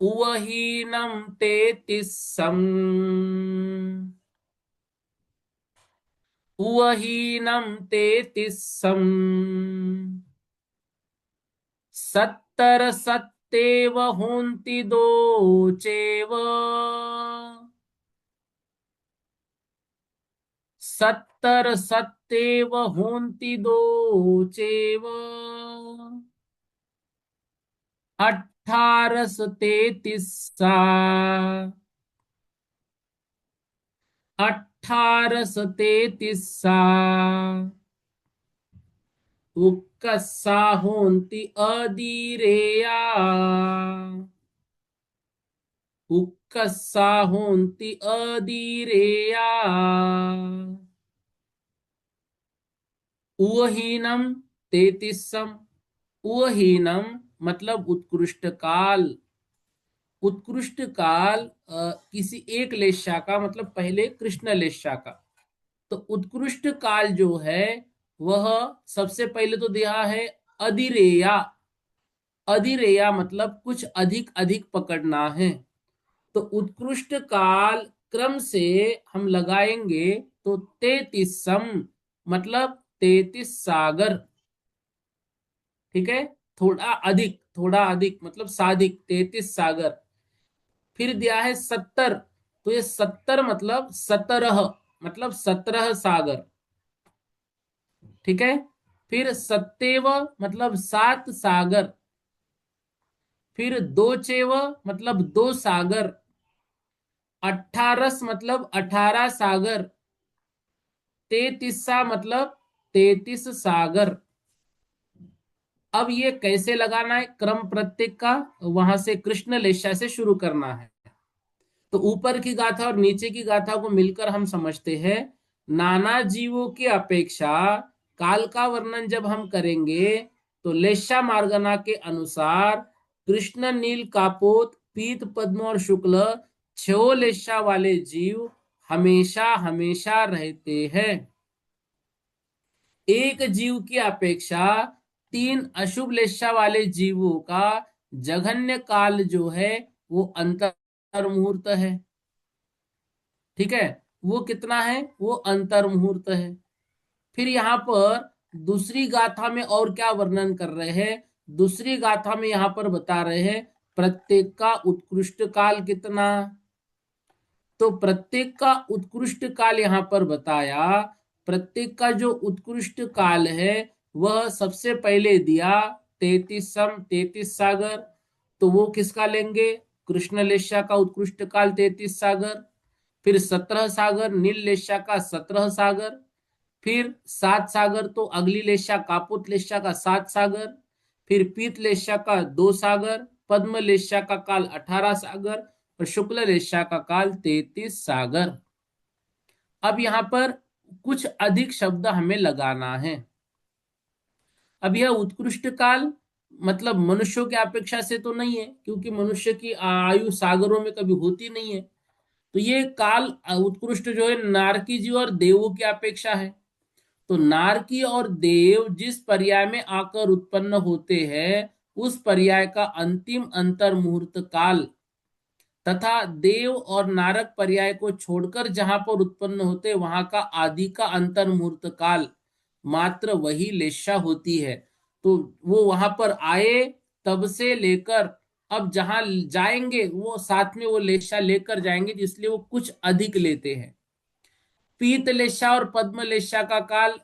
उवहीनं ते तिस्सम्, उवहीनं ते तिस्सम्, सत्तर सत्तेव होन्ति दोचेव, सत्तर सत्तेव होन्ति दोचेव, अठारस तेतिस्सा, अठारस तेतिस्सा, उक्कसा होन्ति अदीरेया, उक्कसा होन्ति अदीरेया, उवहीनम तेतिस्सम, उहीनम मतलब उत्कृष्ट काल। उत्कृष्ट काल किसी एक लेशा का, मतलब पहले कृष्ण लेशा का। तो उत्कृष्ट काल जो है वह सबसे पहले तो दिया है अधिरेया। अधिरेया मतलब कुछ अधिक अधिक पकड़ना है। तो उत्कृष्ट काल क्रम से हम लगाएंगे तो 33 मतलब 33 सागर। ठीक है, थोड़ा अधिक मतलब साधिक 33 सागर। फिर दिया है 70, तो ये 70 मतलब 17 मतलब 17 सागर। ठीक है, फिर 70 मतलब 7 सागर। फिर 2 मतलब 2 सागर। 18 मतलब 18 सागर। 33 मतलब 33 सागर। अब ये कैसे लगाना है क्रम प्रत्येक का, वहां से कृष्ण लेशा से शुरू करना है। तो ऊपर की गाथा और नीचे की गाथा को मिलकर हम समझते हैं। नाना जीवों की अपेक्षा काल का वर्णन जब हम करेंगे तो लेशा मार्गना के अनुसार कृष्ण, नील, कापोत, पीत, पद्म और शुक्ल 6 लेशा वाले जीव हमेशा हमेशा रहते हैं। एक जीव की अपेक्षा 3 अशुभ लेशा वाले जीवों का जघन्य काल जो है वो अंतर मुहूर्त है। ठीक है, वो कितना है, वो अंतर मुहूर्त है। फिर यहाँ पर दूसरी गाथा में और क्या वर्णन कर रहे हैं। दूसरी गाथा में यहाँ पर बता रहे हैं प्रत्येक का उत्कृष्ट काल कितना। तो प्रत्येक का उत्कृष्ट काल यहाँ पर बताया। प्रत्येक का जो उत्कृष्ट काल है वह सबसे पहले दिया 33 सागर। तो वो किसका लेंगे, कृष्ण लेशा का उत्कृष्ट काल 33 सागर। फिर 17 सागर नील लेशा का 17 सागर। फिर 7 सागर तो अगली लेशा कापुत लेशा का 7 सागर। फिर पीत लेशा का 2 सागर। पद्म लेशा का काल 18 सागर और शुक्ल रेशा का काल 33 सागर। अब यहां पर कुछ अधिक शब्द हमें लगाना है। अब यह उत्कृष्ट काल मतलब मनुष्यों की अपेक्षा से तो नहीं है, क्योंकि मनुष्य की आयु सागरों में कभी होती नहीं है। तो ये काल उत्कृष्ट जो है नारकी जीव और देवों की अपेक्षा है। तो नारकी और देव जिस पर्याय में आकर उत्पन्न होते हैं उस पर्याय का अंतिम अंतर मुहूर्त काल तथा देव और नारक पर्याय को छोड़कर जहां पर उत्पन्न होते वहां का आदि का अंतर मुहूर्त काल मात्र वही लेशा होती है। तो वो वहां पर आए तब से लेकर अब जहां जाएंगे वो साथ में वो लेशा लेकर जाएंगे, इसलिए वो कुछ अधिक लेते हैं। पीत लेशा और पद्म लेशा का काल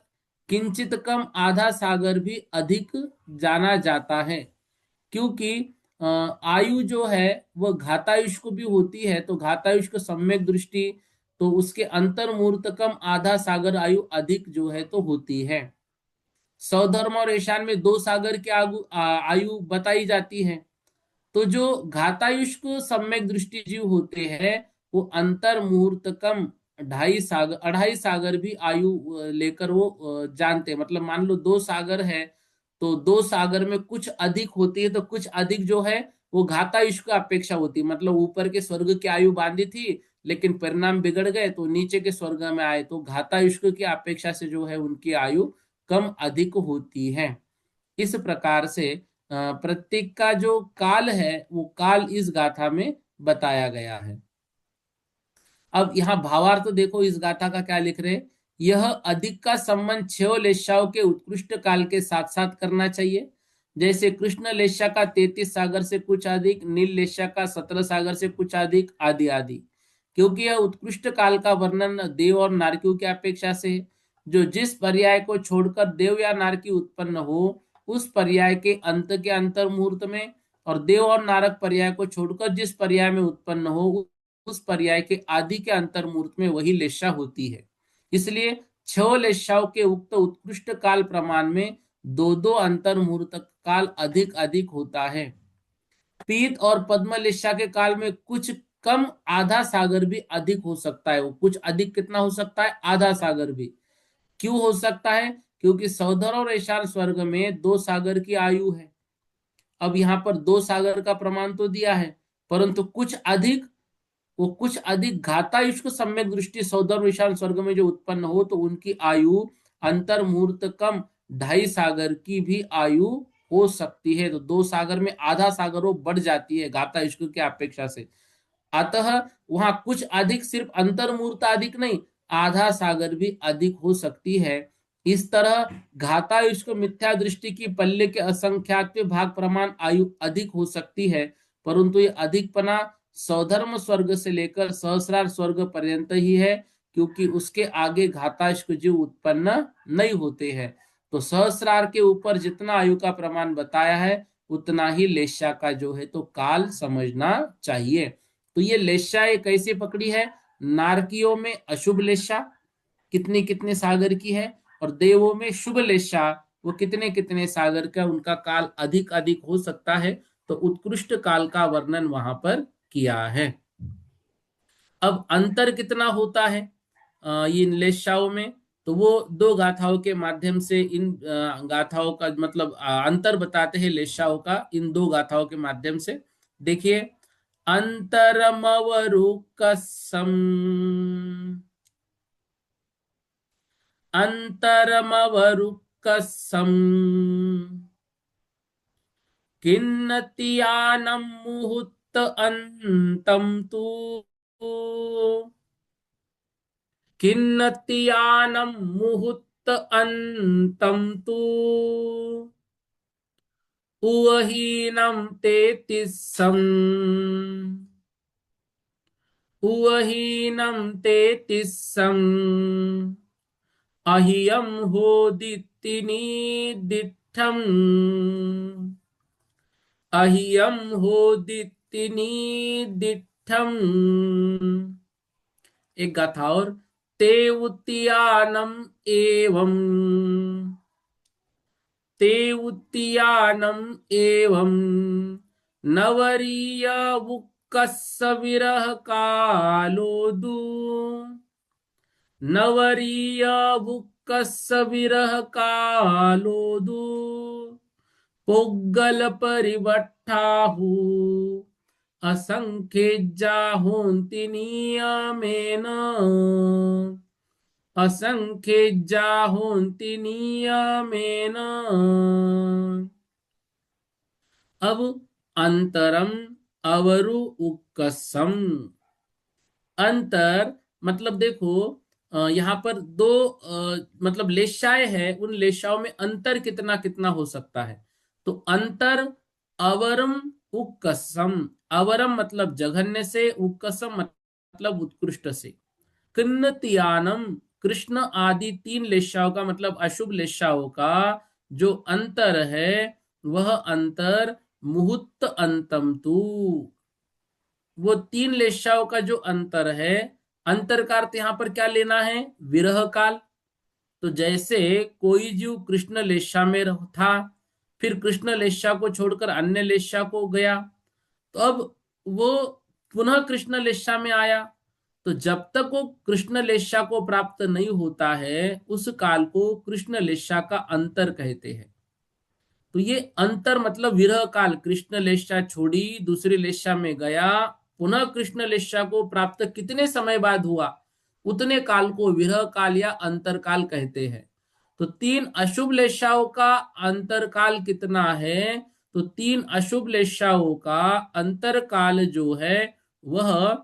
किंचित कम आधा सागर भी अधिक जाना जाता है, क्योंकि आयु जो है वह घातायुष को भी होती है। तो घातायुष को सम्यक दृष्टि तो उसके अंतर मुहूर्त कम आधा सागर आयु अधिक जो है तो होती है। सौधर्म और ईशान में 2 सागर की आयु बताई जाती है। तो जो घातायुष को सम्यक दृष्टि जीव होते हैं वो अंतर मुहूर्त कम 2.5 सागर भी आयु लेकर वो जानते हैं। मतलब मान लो 2 सागर है तो 2 सागर में कुछ अधिक होती है, तो कुछ अधिक जो है वो घातायुष की अपेक्षा होती है। मतलब ऊपर के स्वर्ग की आयु बांधी थी लेकिन परिणाम बिगड़ गए तो नीचे के स्वर्ग में आए, तो घातायुष की अपेक्षा से जो है उनकी आयु कम अधिक होती है। इस प्रकार से प्रत्येक का जो काल है वो काल इस गाथा में बताया गया है। अब यहाँ भावार्थ देखो इस गाथा का क्या लिख रहे हैं। यह अधिक का संबंध 6 लेशाओं के उत्कृष्ट काल के साथ साथ करना चाहिए। जैसे कृष्ण लेशा का 33 सागर से कुछ अधिक, नील लेशा का 17 सागर से कुछ अधिक, आदि आदि। क्योंकि यह उत्कृष्ट काल का वर्णन देव और नारकियों की अपेक्षा से जो जिस पर्याय को छोड़कर देव या नारकी उत्पन्न हो उस पर्याय के अंत के अंतर मुहूर्त में, और देव और नारक पर्याय को छोड़कर जिस पर्याय में उत्पन्न हो उस पर्याय के आदि के अंतर मुहूर्त में वही लेशा होती है। इसलिए 6 लेशाओं के उक्त उत्कृष्ट काल प्रमाण में दो दो अंतर मुहूर्त काल अधिक अधिक होता है। पीत और पद्म लेशा के काल में कुछ कम आधा सागर भी अधिक हो सकता है। वो कुछ अधिक कितना हो सकता है, आधा सागर भी। क्यों हो सकता है, क्योंकि सौधर और ईशान स्वर्ग में 2 सागर की आयु है। अब यहाँ पर 2 सागर का प्रमाण तो दिया है, परंतु कुछ अधिक घातायुष्क सम्यक दृष्टि सौधर्म विशाल स्वर्ग में जो उत्पन्न हो, तो उनकी आयु अंतर मुहूर्त कम 2.5 सागर की भी आयु हो सकती है। तो 2 सागर में आधा सागर वो बढ़ जाती है घातायुष्क की अपेक्षा से। अतः वहां कुछ अधिक सिर्फ अंतर मुहूर्त अधिक नहीं, आधा सागर भी अधिक हो सकती है। इस तरह घातायुष्क मिथ्या दृष्टि की पल्ले के असंख्यात भाग प्रमाण आयु अधिक हो सकती है, परंतु ये अधिकपना सौधर्म स्वर्ग से लेकर सहस्रार स्वर्ग पर्यंत ही है, क्योंकि उसके आगे घातायुष्क जीव उत्पन्न नहीं होते हैं। तो सहस्रार के ऊपर जितना आयु का प्रमाण बताया है, उतना ही लेशा का जो है तो काल समझना चाहिए। तो ये लेशा एक कैसे पकड़ी है, नारकियों में अशुभ लेशा कितने कितने सागर की है, और देवों में शुभ लेशा वो कितने कितने सागर का, उनका काल अधिक अधिक हो सकता है। तो उत्कृष्ट काल का वर्णन वहां पर किया है। अब अंतर कितना होता है इन लेशाओं में, तो वो 2 गाथाओं के माध्यम से इन गाथाओं का मतलब अंतर बताते हैं लेशाओं का इन 2 गाथाओं के माध्यम से। देखिए, अंतरमवरुकसम अंतरमवरुकसम किन्नतियानं मुहूर्त अन्तं तु किन्नतियानं मुहूर्त अन्तं तु उवहीनं तेतिस्सम् उवहीनं तेतिस्सम् अहियं होदितिनिदिठम् अहियं होदितिनिदिठम्। एक गाथा और, तेवुतियानम एवं तेवुतियानम एवं नवरीय वुक्कस्स विरह कालोदु नवरीय वुक्कस्स विरह कालोदु पुग्गल परिवट्ठाहु असंख्येज्जाहोन्ति नियमेन असंख्येज्जाहोन्ति नियमेन। अब अंतरम अवरु उक्कसम, अंतर मतलब देखो यहाँ पर दो मतलब लेशाएं है, उन लेशाओं में अंतर कितना कितना हो सकता है। तो अंतर अवरम उक्कसम, अवरम मतलब जघन्य से, उक्कसम मतलब उत्कृष्ट से। किन्नतियानम, कृष्ण आदि 3 लेशाओं का मतलब अशुभ लेशाओं का जो अंतर है, वह अंतर मुहूर्त अंतम तू, वो 3 लेशाओं का जो अंतर है, अंतर का अर्थ यहां पर क्या लेना है, विरह काल। तो जैसे कोई जीव कृष्ण लेशा में था, फिर कृष्ण लेशा को छोड़कर अन्य लेशा को गया, तो अब वो पुनः कृष्ण लेशा में आया, तो जब तक वो कृष्ण लेशा को प्राप्त नहीं होता है, उस काल को कृष्ण लेशा का अंतर कहते हैं। तो ये अंतर मतलब विरह काल, कृष्ण लेशा छोड़ी दूसरी लेशा में गया, पुनः कृष्ण लेशा को प्राप्त कितने समय बाद हुआ, उतने काल को विरह काल या अंतर काल कहते हैं। तो 3 अशुभ लेशाओं का अंतर काल कितना है, तो 3 अशुभ लेशाओं का अंतर काल जो है वह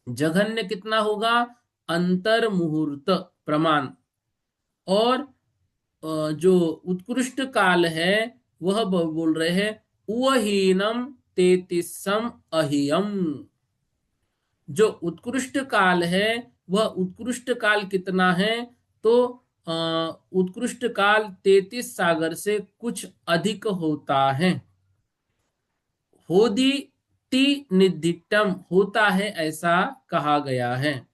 जघन्य कितना होगा, अंतर मुहूर्त प्रमाण। और जो उत्कृष्ट काल है वह बोल रहे हैं उहीनम तेतिसम अहियम। जो उत्कृष्ट काल है वह उत्कृष्ट काल कितना है, तो उत्कृष्ट काल 33 सागर से कुछ अधिक होता है। होदी ती निधिटम होता है ऐसा कहा गया है।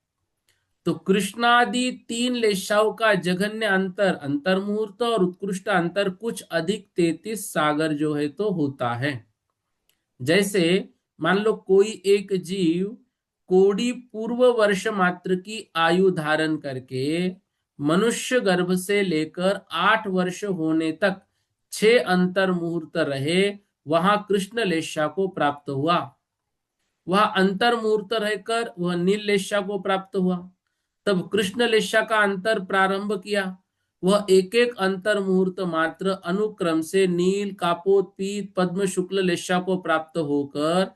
तो कृष्णादि 3 लेशाओं का जघन्य अंतर अंतर मुहूर्त और उत्कृष्ट अंतर कुछ अधिक 33 सागर जो है तो होता है। जैसे मान लो कोई एक जीव कोड़ी पूर्व वर्ष मात्र की आयु धारण करके मनुष्य गर्भ से लेकर 8 वर्ष होने तक 6 अंतर मुहूर्त रहे, वहां कृष्ण लेशा को प्राप्त हुआ। वह अंतर मुहूर्त रहकर वह नील लेशा को प्राप्त हुआ। तब कृष्ण लेशा का अंतर प्रारंभ किया। वह एक एक अंतर मुहूर्त मात्र अनुक्रम से नील, कापोत, पीत, पद्म, शुक्ल लेशा को प्राप्त होकर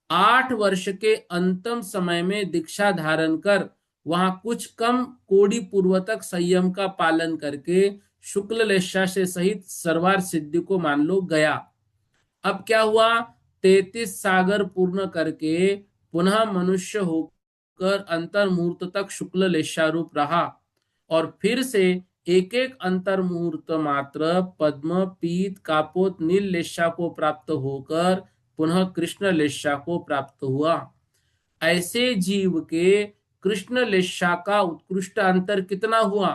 8 वर्ष के अंतिम समय में दीक्षा धारण कर वहां कुछ कम कोटि पूर्व तक संयम का पालन करके शुक्ल लेशा से सहित सर्वार्थ सिद्धि को मान लो गया। अब क्या हुआ, 33 सागर पूर्ण करके पुनः मनुष्य होकर अंतर मुहूर्त तक शुक्ल लेशारूप रहा और फिर से एक एक अंतर मुहूर्त मात्र पद्म, पीत, कापोत, नील लेशा को प्राप्त होकर पुनः कृष्ण लेशा को प्राप्त हुआ। ऐसे जीव के कृष्ण लेशा का उत्कृष्ट अंतर कितना हुआ,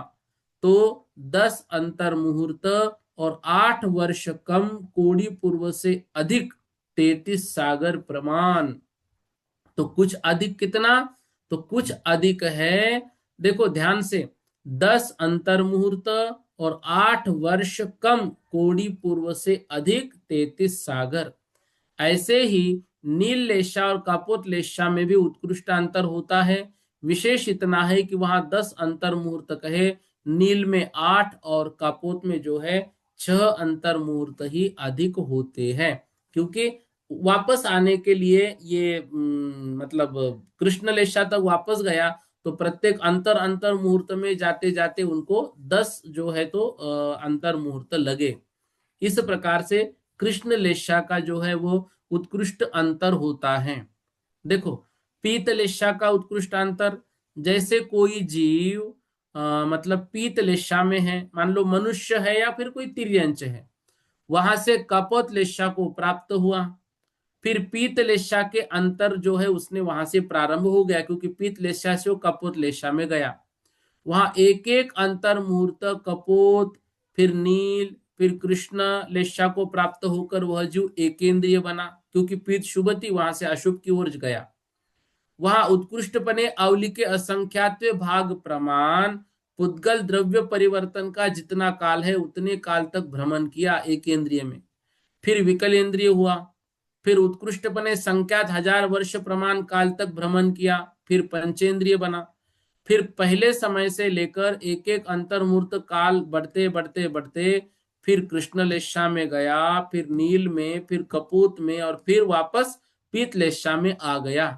तो 10 अंतर मुहूर्त और 8 वर्ष कम कोटि पूर्व से अधिक 33 सागर प्रमाण। तो कुछ अधिक कितना, तो कुछ अधिक है, देखो ध्यान से, 10 अंतर मुहूर्त और 8 वर्ष कम कोटि पूर्व से अधिक 33 सागर। ऐसे ही नील लेशा और कापोत लेशा में भी उत्कृष्ट अंतर होता है। विशेष इतना है कि वहां 10 अंतर मुहूर्त कहे, नील में 8 और कापोत में जो है 6 अंतर मुहूर्त ही अधिक होते हैं। क्योंकि वापस आने के लिए ये मतलब कृष्ण लेशा तक वापस गया तो प्रत्येक अंतर अंतर मुहूर्त में जाते जाते उनको 10 जो है तो अंतर मुहूर्त लगे। इस प्रकार से कृष्ण लेशा का जो है वो उत्कृष्ट अंतर होता है। देखो पीत लेशा का उत्कृष्ट अंतर, जैसे कोई जीव मतलब पीत लेशा में है, मान लो मनुष्य है या फिर कोई तिर्यंच है, वहां से कपोत लेशा को प्राप्त हुआ, फिर पीत लेशा के अंतर जो है उसने वहां से प्रारंभ हो गया क्योंकि पीत लेशा से वो कपोत लेशा में गया। वहां एक एक अंतर मुहूर्त कपोत, फिर नील, फिर कृष्ण लेशा को प्राप्त होकर वह जीव एकेंद्रिय बना क्योंकि पीत शुभति वहां से अशुभ की ओर गया। वहां उत्कृष्टपने अवली के असंख्यात्व भाग प्रमाण पुद्गल द्रव्य परिवर्तन का जितना काल है उतने काल तक भ्रमण किया एकेंद्रिय में, फिर विकलेंद्रिय हुआ, फिर उत्कृष्टपने संख्यात 1000 वर्ष प्रमाण काल तक भ्रमण किया, फिर पंचेंद्रिय बना, फिर पहले समय से लेकर एक एक अंतर्मूर्त काल बढ़ते बढ़ते बढ़ते फिर कृष्णलेशा में गया, फिर नील में, फिर कपूत में और फिर वापस पीतलेशा में आ गया।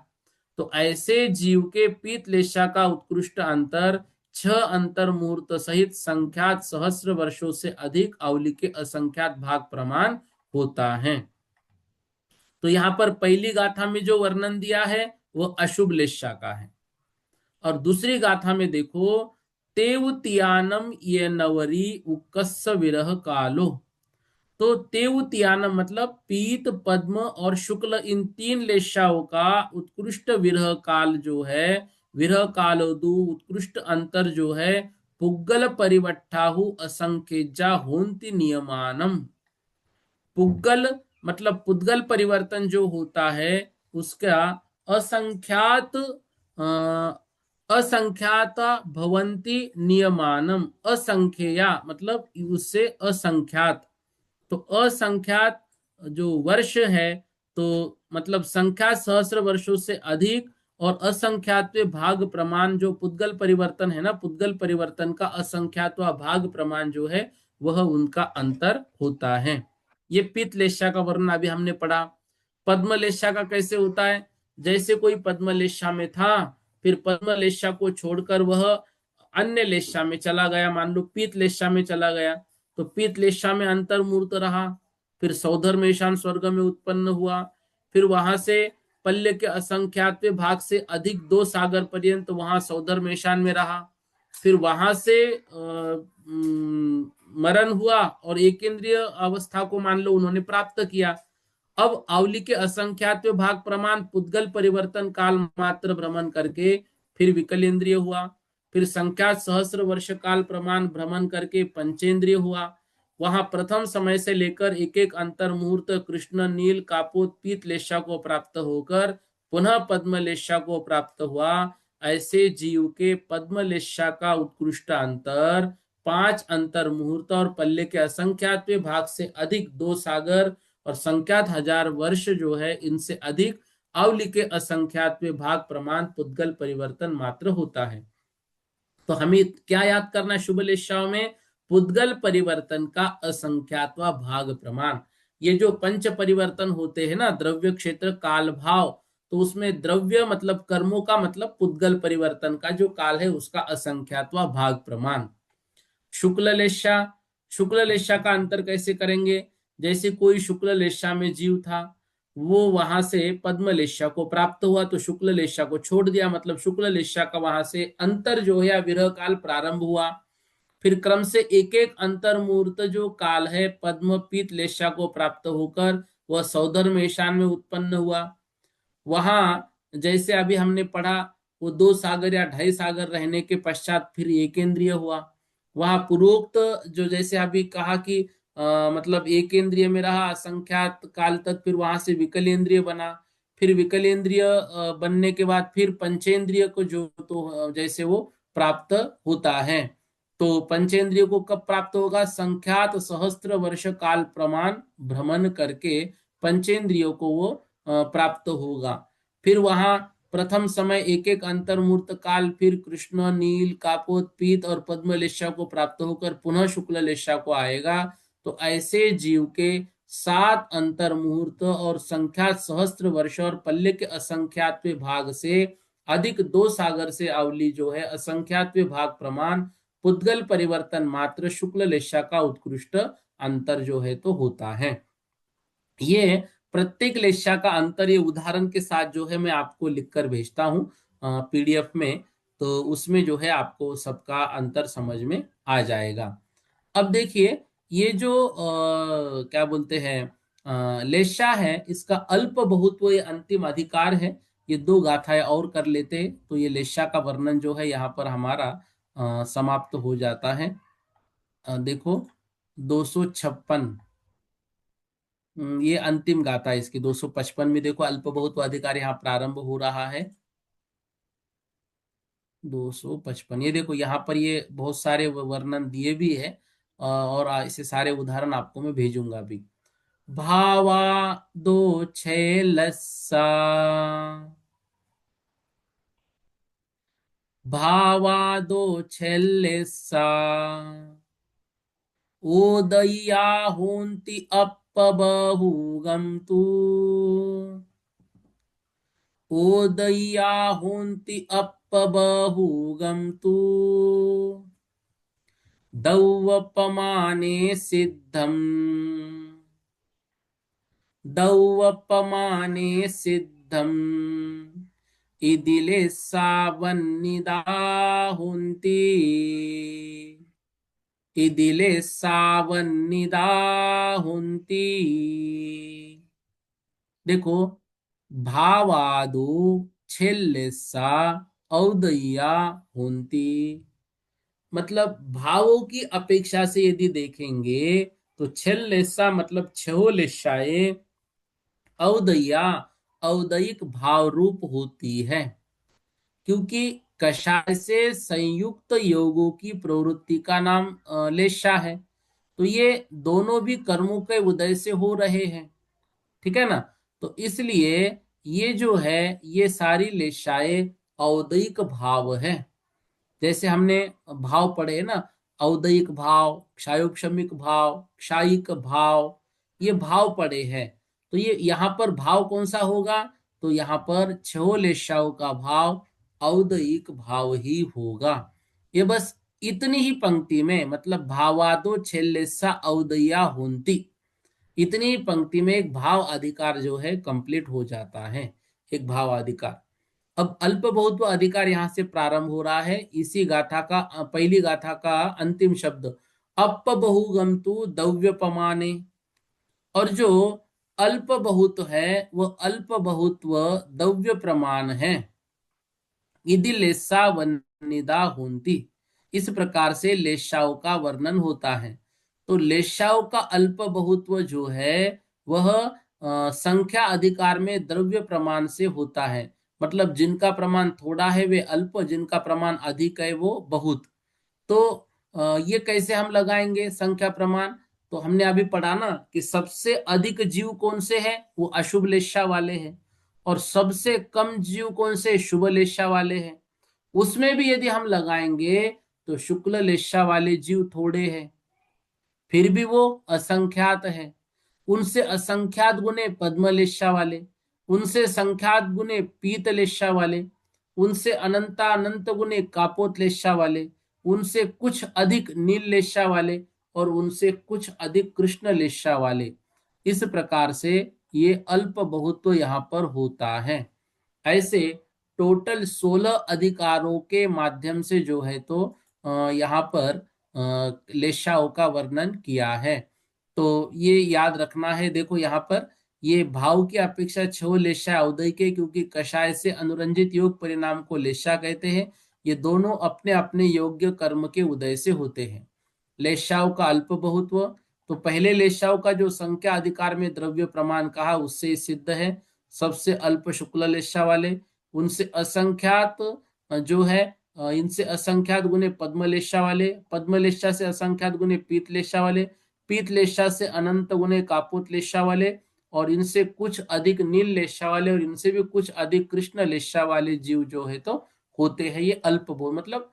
तो ऐसे जीव के पीतलेशा का उत्कृष्ट अंतर 6 अंतर्मुहूर्त सहित संख्यात सहस्र वर्षों से अधिक अवली के असंख्यात भाग प्रमाण होता है। तो यहाँ पर पहली गाथा में जो वर्णन दिया है वो अशुभ लेशा का है और दूसरी गाथा में देखो तेवतियानम ये नवरी उकस्स विरह कालो। तो तेवतियानम मतलब पीत, पद्म और शुक्ल इन 3 लेशाओं का उत्कृष्ट विरह काल जो है, विरह कालोदु उत्कृष्ट अंतर जो है, पुग्गल परिवट्ठाहु असंख्यजा होन्ति नियमानम। पुग्गल मतलब पुद्गल परिवर्तन जो होता है उसका असंख्यात असंख्यात भवंती नियमानम, असंख्या मतलब उससे असंख्यात, तो असंख्यात जो वर्ष है तो मतलब संख्या सहस्र वर्षों से अधिक और असंख्यात भाग प्रमाण जो पुद्गल परिवर्तन है ना, पुद्गल परिवर्तन का असंख्यात भाग प्रमाण जो है वह उनका अंतर होता है। ये पीतलेशा का वर्णन अभी हमने पढ़ा। पद्मलेशा का कैसे होता है, जैसे कोई पद्मलेशा में था फिर पद्मलेशा को छोड़कर वह अन्य लेशा में चला गया, मान लो पीतलेशा में चला गया, तो पीतलेशा में अंतर्मूर्त रहा, फिर सौधर्म ईशान स्वर्ग में उत्पन्न हुआ, फिर वहां से पल्ले के असंख्यात भाग से अधिक 2 सागर पर्यंत वहां सौधर्म ईशान में रहा, फिर वहां से मरण हुआ और एकेंद्रिय अवस्था को मान लो उन्होंने प्राप्त किया। अब अवली के असंख्यात भाग प्रमाण पुद्गल परिवर्तन काल मात्र भ्रमण करके फिर विकलेंद्रिय हुआ, फिर संख्यात सहस्र वर्ष काल प्रमाण भ्रमण करके पंचेंद्रिय हुआ। वहां प्रथम समय से लेकर एक एक अंतर मुहूर्त कृष्ण, नील, कापोत, पीत लेशा को प्राप्त होकर पुनः पद्मलेशा को प्राप्त हुआ। ऐसे जीव के पद्मलेशा का उत्कृष्ट अंतर 5 अंतर मुहूर्त और पल्ले के असंख्यात भाग से अधिक 2 सागर और संख्यात हजार वर्ष जो है इनसे अधिक अवलि के असंख्यात में भाग प्रमाण पुद्गल परिवर्तन मात्र होता है। तो हमें क्या याद करना है शुभ लेशाओं में? पुद्गल परिवर्तन का असंख्यात्वा भाग प्रमाण। ये जो पंच परिवर्तन होते हैं ना, द्रव्य क्षेत्र काल भाव, तो उसमें द्रव्य मतलब कर्मों का मतलब पुद्गल परिवर्तन का जो काल है उसका असंख्यात्वा भाग प्रमाण। शुक्ल लेशा, शुक्ल लेशा का अंतर कैसे करेंगे? जैसे कोई शुक्ल लेशा में जीव था, वो वहां से पद्म लेशा को प्राप्त हुआ तो शुक्ल लेशा को छोड़ दिया, मतलब शुक्ल लेशा का वहां से अंतर जो है विरह काल प्रारंभ हुआ। फिर क्रम से एक एक अंतर मुहूर्त जो काल है पद्म पीत लेशा को प्राप्त होकर वह सौधर्म ईशान में उत्पन्न हुआ। वहां जैसे अभी हमने पढ़ा, वो 2 सागर या 2.5 सागर रहने के पश्चात फिर एक इंद्रिय हुआ। वहां पूर्वोक्त जो जैसे अभी कहा कि मतलब एक इंद्रिय में रहा असंख्यात काल तक, फिर वहां से विकलेंद्रिय बना। फिर विकलेंद्रिय बनने के बाद फिर पंचेंद्रिय को जो तो जैसे वो प्राप्त होता है। तो पंचेंद्रिय को कब प्राप्त होगा? संख्यात सहस्त्र वर्ष काल प्रमाण भ्रमण करके पंचेंद्रियों को वो प्राप्त होगा। फिर वहां प्रथम समय एक एक अंतर्मूर्त काल, फिर कृष्ण नील कापोत पीत और पद्म लेशा को प्राप्त होकर पुनः शुक्ल लेशा को आएगा। तो ऐसे जीव के 7 अंतर्मुहूर्त और संख्यात सहस्त्र वर्ष और पल्ले के असंख्यात भाग से अधिक 2 सागर से अवली जो है असंख्यात भाग प्रमाण पुद्गल परिवर्तन मात्र शुक्ल लेशा का उत्कृष्ट अंतर जो है तो होता है। ये प्रत्येक लेशा का अंतर ये उदाहरण के साथ जो है मैं आपको लिखकर भेजता हूं पीडीएफ में, तो उसमें जो है आपको सबका अंतर समझ में आ जाएगा। अब देखिए, ये जो क्या बोलते हैं लेशा है, इसका अल्प बहुत्व ये अंतिम अधिकार है। ये 2 गाथाएं और कर लेते हैं तो ये लेशा का वर्णन जो है यहाँ पर हमारा समाप्त हो जाता है। देखो 256, ये अंतिम गाथा है इसकी। 255 में देखो अल्प बहुत अधिकार यहाँ प्रारंभ हो रहा है। 255 ये देखो यहाँ पर ये बहुत सारे वर्णन दिए भी है और ऐसे सारे उदाहरण आपको मैं भेजूंगा अभी। भावा दो छे लस्सा, भावा दो छेल्लेसा, ओदय्या होन्ति अप्पबहुगम तू, ओदय्या होन्ति अप्पबहुगम तू, दौवपमाने सिद्धम, दौवपमाने सिद्धम, इदिले सावन्निदा होन्ति, इदिले सावन्निदा होन्ति। देखो भावादो छेल्लेसा औदय्या होन्ति, मतलब भावों की अपेक्षा से यदि देखेंगे तो छेल्लेसा मतलब 6 लेशाएं औदय्या औदयिक भाव रूप होती है, क्योंकि कषाय से संयुक्त योगों की प्रवृत्ति का नाम लेशा है। तो ये दोनों भी कर्मों के उदय से हो रहे हैं, ठीक है ना। तो इसलिए ये जो है ये सारी लेशाएं औदयिक भाव है। जैसे हमने भाव पढ़े ना, औदयिक भाव, क्षायोपशमिक भाव, क्षायिक भाव, ये भाव पढ़े हैं। तो ये यहाँ पर भाव कौन सा होगा? तो यहाँ पर 6 लेशाओं का भाव औदयिक भाव ही होगा। ये बस इतनी ही पंक्ति में, मतलब भावादो छेल्लेसा औदया होन्ति, इतनी पंक्ति में एक भाव अधिकार जो है कंप्लीट हो जाता है, एक भाव अधिकार। अब अल्प बहुत्व अधिकार यहां से प्रारंभ हो रहा है। इसी गाथा का पहली गाथा का अंतिम शब्द अप बहुगंतु दव्यपमाने, और जो अल्प बहुत है वह अल्प बहुत्व दव्य प्रमाण है। यदि लेसा वनिदा होती, इस प्रकार से लेशाओं का वर्णन होता है। तो लेशाओं का अल्प बहुत्व जो है वह संख्या अधिकार में द्रव्य प्रमाण से होता है, मतलब जिनका प्रमाण थोड़ा है वे अल्प, जिनका प्रमाण अधिक है वो बहुत। तो ये कैसे हम लगाएंगे संख्या प्रमाण? तो हमने अभी पढ़ा ना कि सबसे अधिक जीव कौन से हैं, वो अशुभ लेशा वाले हैं, और सबसे कम जीव कौन से, शुभ लेशा वाले हैं। उसमें भी यदि हम लगाएंगे तो शुक्ल लेशा वाले जीव थोड़े हैं, फिर भी वो असंख्यात है। उनसे असंख्यात गुने पद्मलेशा वाले, उनसे संख्यात गुने पीतलेशा वाले, उनसे अनंता अनंत गुने कापोतलेशा वाले, उनसे कुछ अधिक नीललेशा वाले, और उनसे कुछ अधिक कृष्णलेशा वाले। इस प्रकार से ये अल्प बहुत्व यहाँ पर होता है। ऐसे टोटल 16 अधिकारों के माध्यम से जो है तो यहाँ पर लेशाओं का वर्णन किया है। तो ये याद रखना है। देखो यहाँ पर ये भाव की अपेक्षा छह लेशा औदय के, क्योंकि कषाय से अनुरंजित योग परिणाम को लेशा कहते हैं। ये दोनों अपने अपने योग्य कर्म के उदय से होते हैं। लेशाओं का अल्प बहुत्व, तो पहले लेशाओं का जो संख्या अधिकार में द्रव्य प्रमाण कहा उससे सिद्ध है, सबसे अल्प शुक्ल लेशा वाले, उनसे असंख्यात जो है इनसे असंख्यात गुने पद्मलेशा वाले, पद्मलेशा से असंख्यात गुने पीतलेशा वाले, पीतलेशा से अनंत गुने कापोतलेशा वाले, और इनसे कुछ अधिक नील लेशा वाले, और इनसे भी कुछ अधिक कृष्ण लेशा वाले जीव जो है तो होते हैं। ये अल्प बहु मतलब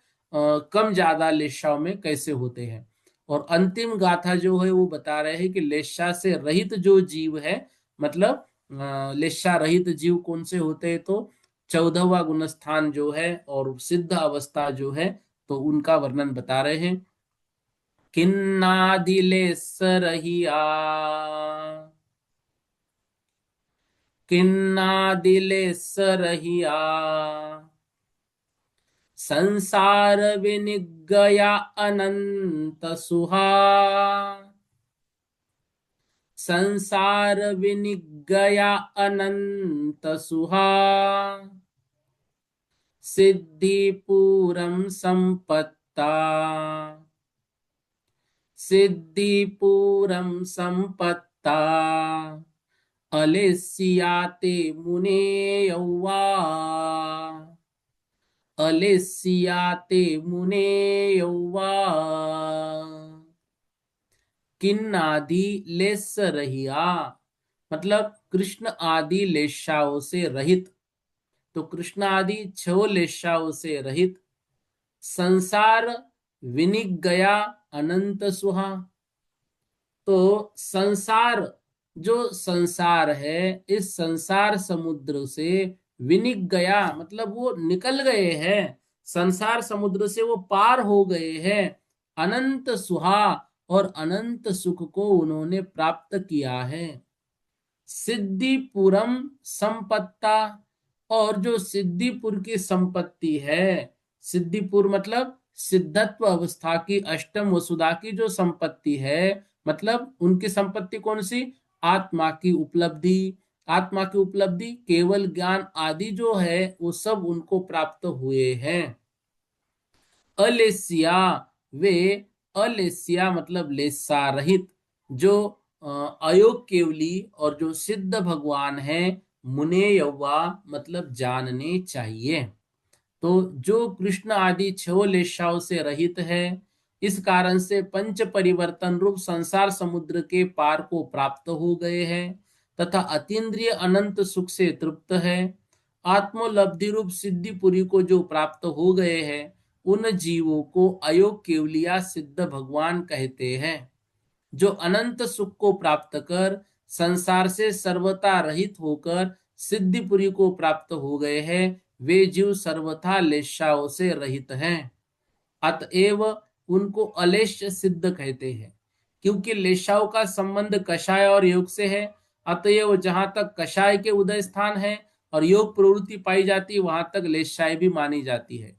कम ज्यादा लेशाओं में कैसे होते हैं। और अंतिम गाथा जो है वो बता रहे हैं कि लेशा से रहित जो जीव है, मतलब लेशा रहित जीव कौन से होते हैं, तो 14वां गुणस्थान जो है और सिद्ध अवस्था जो है, तो उनका वर्णन बता रहे हैं। किन्नादिलेसरहिया, किन्नादिलेसरहिया, संसार विनिगया अनंत सुहा, संसार विनिगया अनंत सुहा, सिद्धिपूरम संपत्ता, सिद्धिपूरम संपत्ता, अलेस्याते मुने यौवा, अलेस्याते मुने यौवा, किन्नादि लेस रहिया, मतलब कृष्ण आदि लेशाओं से रहित। तो कृष्ण आदि छह लेशाओं से रहित, संसार विनिग गया अनंत सुहा। तो संसार, जो संसार है, इस संसार समुद्र से विनिग गया मतलब वो निकल गए हैं, संसार समुद्र से वो पार हो गए हैं। अनंत सुहा, और अनंत सुख को उन्होंने प्राप्त किया है। सिद्धिपुरम संपत्ता, और जो सिद्धिपुर की संपत्ति है, सिद्धिपुर मतलब सिद्धत्व अवस्था की अष्टम वसुधा की जो संपत्ति है, मतलब उनकी संपत्ति कौन सी, आत्मा की उपलब्धि। आत्मा की उपलब्धि, केवल ज्ञान आदि जो है वो सब उनको प्राप्त हुए हैं। अलेसिया, वे अलेसिया मतलब लेसा रहित, जो अयोग केवली और जो सिद्ध भगवान है, मुने यौवा मतलब जानने चाहिए। तो जो कृष्ण आदि छह लेशाओं से रहित है, इस कारण से पंच परिवर्तन रूप संसार समुद्र के पार को प्राप्त हो गए हैं, तथा अतीन्द्रिय अनंत सुख से तृप्त है। आत्मोलब्धि रूप सिद्धिपुरी को जो प्राप्त हो गए हैं, उन जीवों को अयोग केवलिया सिद्ध भगवान कहते हैं। जो अनंत सुख को प्राप्त कर संसार से सर्वथा रहित होकर सिद्धिपुरी को प्राप्त हो गए हैं, वे जीव सर्वथा लेशाओं से रहित हैं। अतएव उनको अलेश्य सिद्ध कहते हैं। क्योंकि लेशाओं का संबंध कषाय और योग से है, अतएव जहां तक कषाय के उदय स्थान है और योग प्रवृत्ति पाई जाती, वहां तक लेशाय भी मानी जाती है।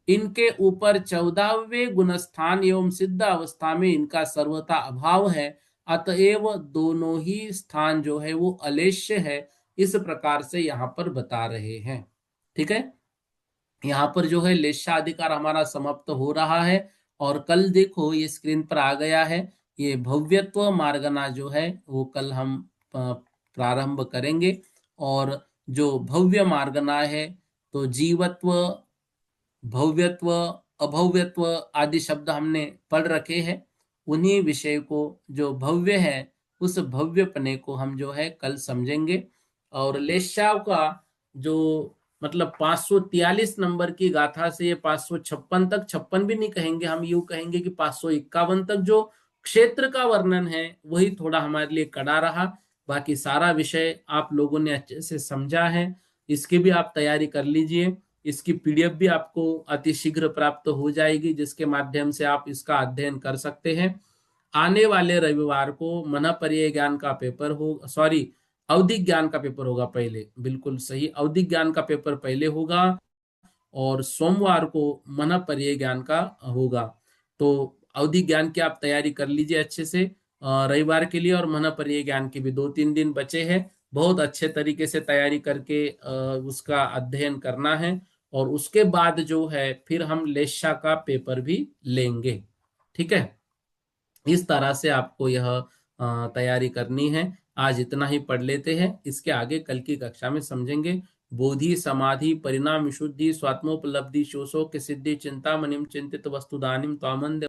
इनके ऊपर 14वें गुणस्थान एवं सिद्ध अवस्था में इनका सर्वथा अभाव है, अतएव दोनों ही स्थान जो है वो अलेश्य है। इस प्रकार से यहाँ पर बता रहे हैं। ठीक है, यहाँ पर जो है लेशाधिकार हमारा समाप्त हो रहा है। और कल देखो ये स्क्रीन पर आ गया है, ये भव्यत्व मार्गना जो है वो कल हम प्रारंभ करेंगे। और जो भव्य मार्गना है, तो जीवत्व, भव्यत्व, अभव्यत्व आदि शब्द हमने पढ़ रखे हैं, उन्हीं विषय को जो भव्य है, उस भव्यपने को हम जो है कल समझेंगे। और लेशाव का जो मतलब 543 नंबर की गाथा से ये 556 तक, 56 भी नहीं कहेंगे हम, यूं कहेंगे कि 551 तक जो क्षेत्र का वर्णन है वही थोड़ा हमारे लिए कड़ा रहा। बाकी सारा विषय आप लोगों ने अच्छे से समझा है, इसकी भी आप तैयारी कर लीजिए। इसकी पीडीएफ भी आपको अतिशीघ्र प्राप्त हो जाएगी, जिसके माध्यम से आप इसका अध्ययन कर सकते हैं। आने वाले रविवार को मनःपर्यय ज्ञान का पेपर हो, सॉरी, अवधि ज्ञान का पेपर होगा पहले, बिल्कुल सही, अवधि ज्ञान का पेपर पहले होगा और सोमवार को मनःपर्यय ज्ञान का होगा। तो अवधि ज्ञान की आप तैयारी कर लीजिए अच्छे से रविवार के लिए, और मनःपर्यय ज्ञान के भी 2-3 दिन बचे हैं। बहुत अच्छे तरीके से तैयारी करके उसका अध्ययन करना है, और उसके बाद जो है फिर हम लेशा का पेपर भी लेंगे। ठीक है, इस तरह से आपको यह तैयारी करनी है। आज इतना ही पढ़ लेते हैं, इसके आगे कल की कक्षा में समझेंगे। बोधि समाधि परिणाम विशुद्धि स्वात्मोपलब्धि शोषो के सिद्धि चिंतामणिम चिंतित वस्तुदानिम त्वामंद।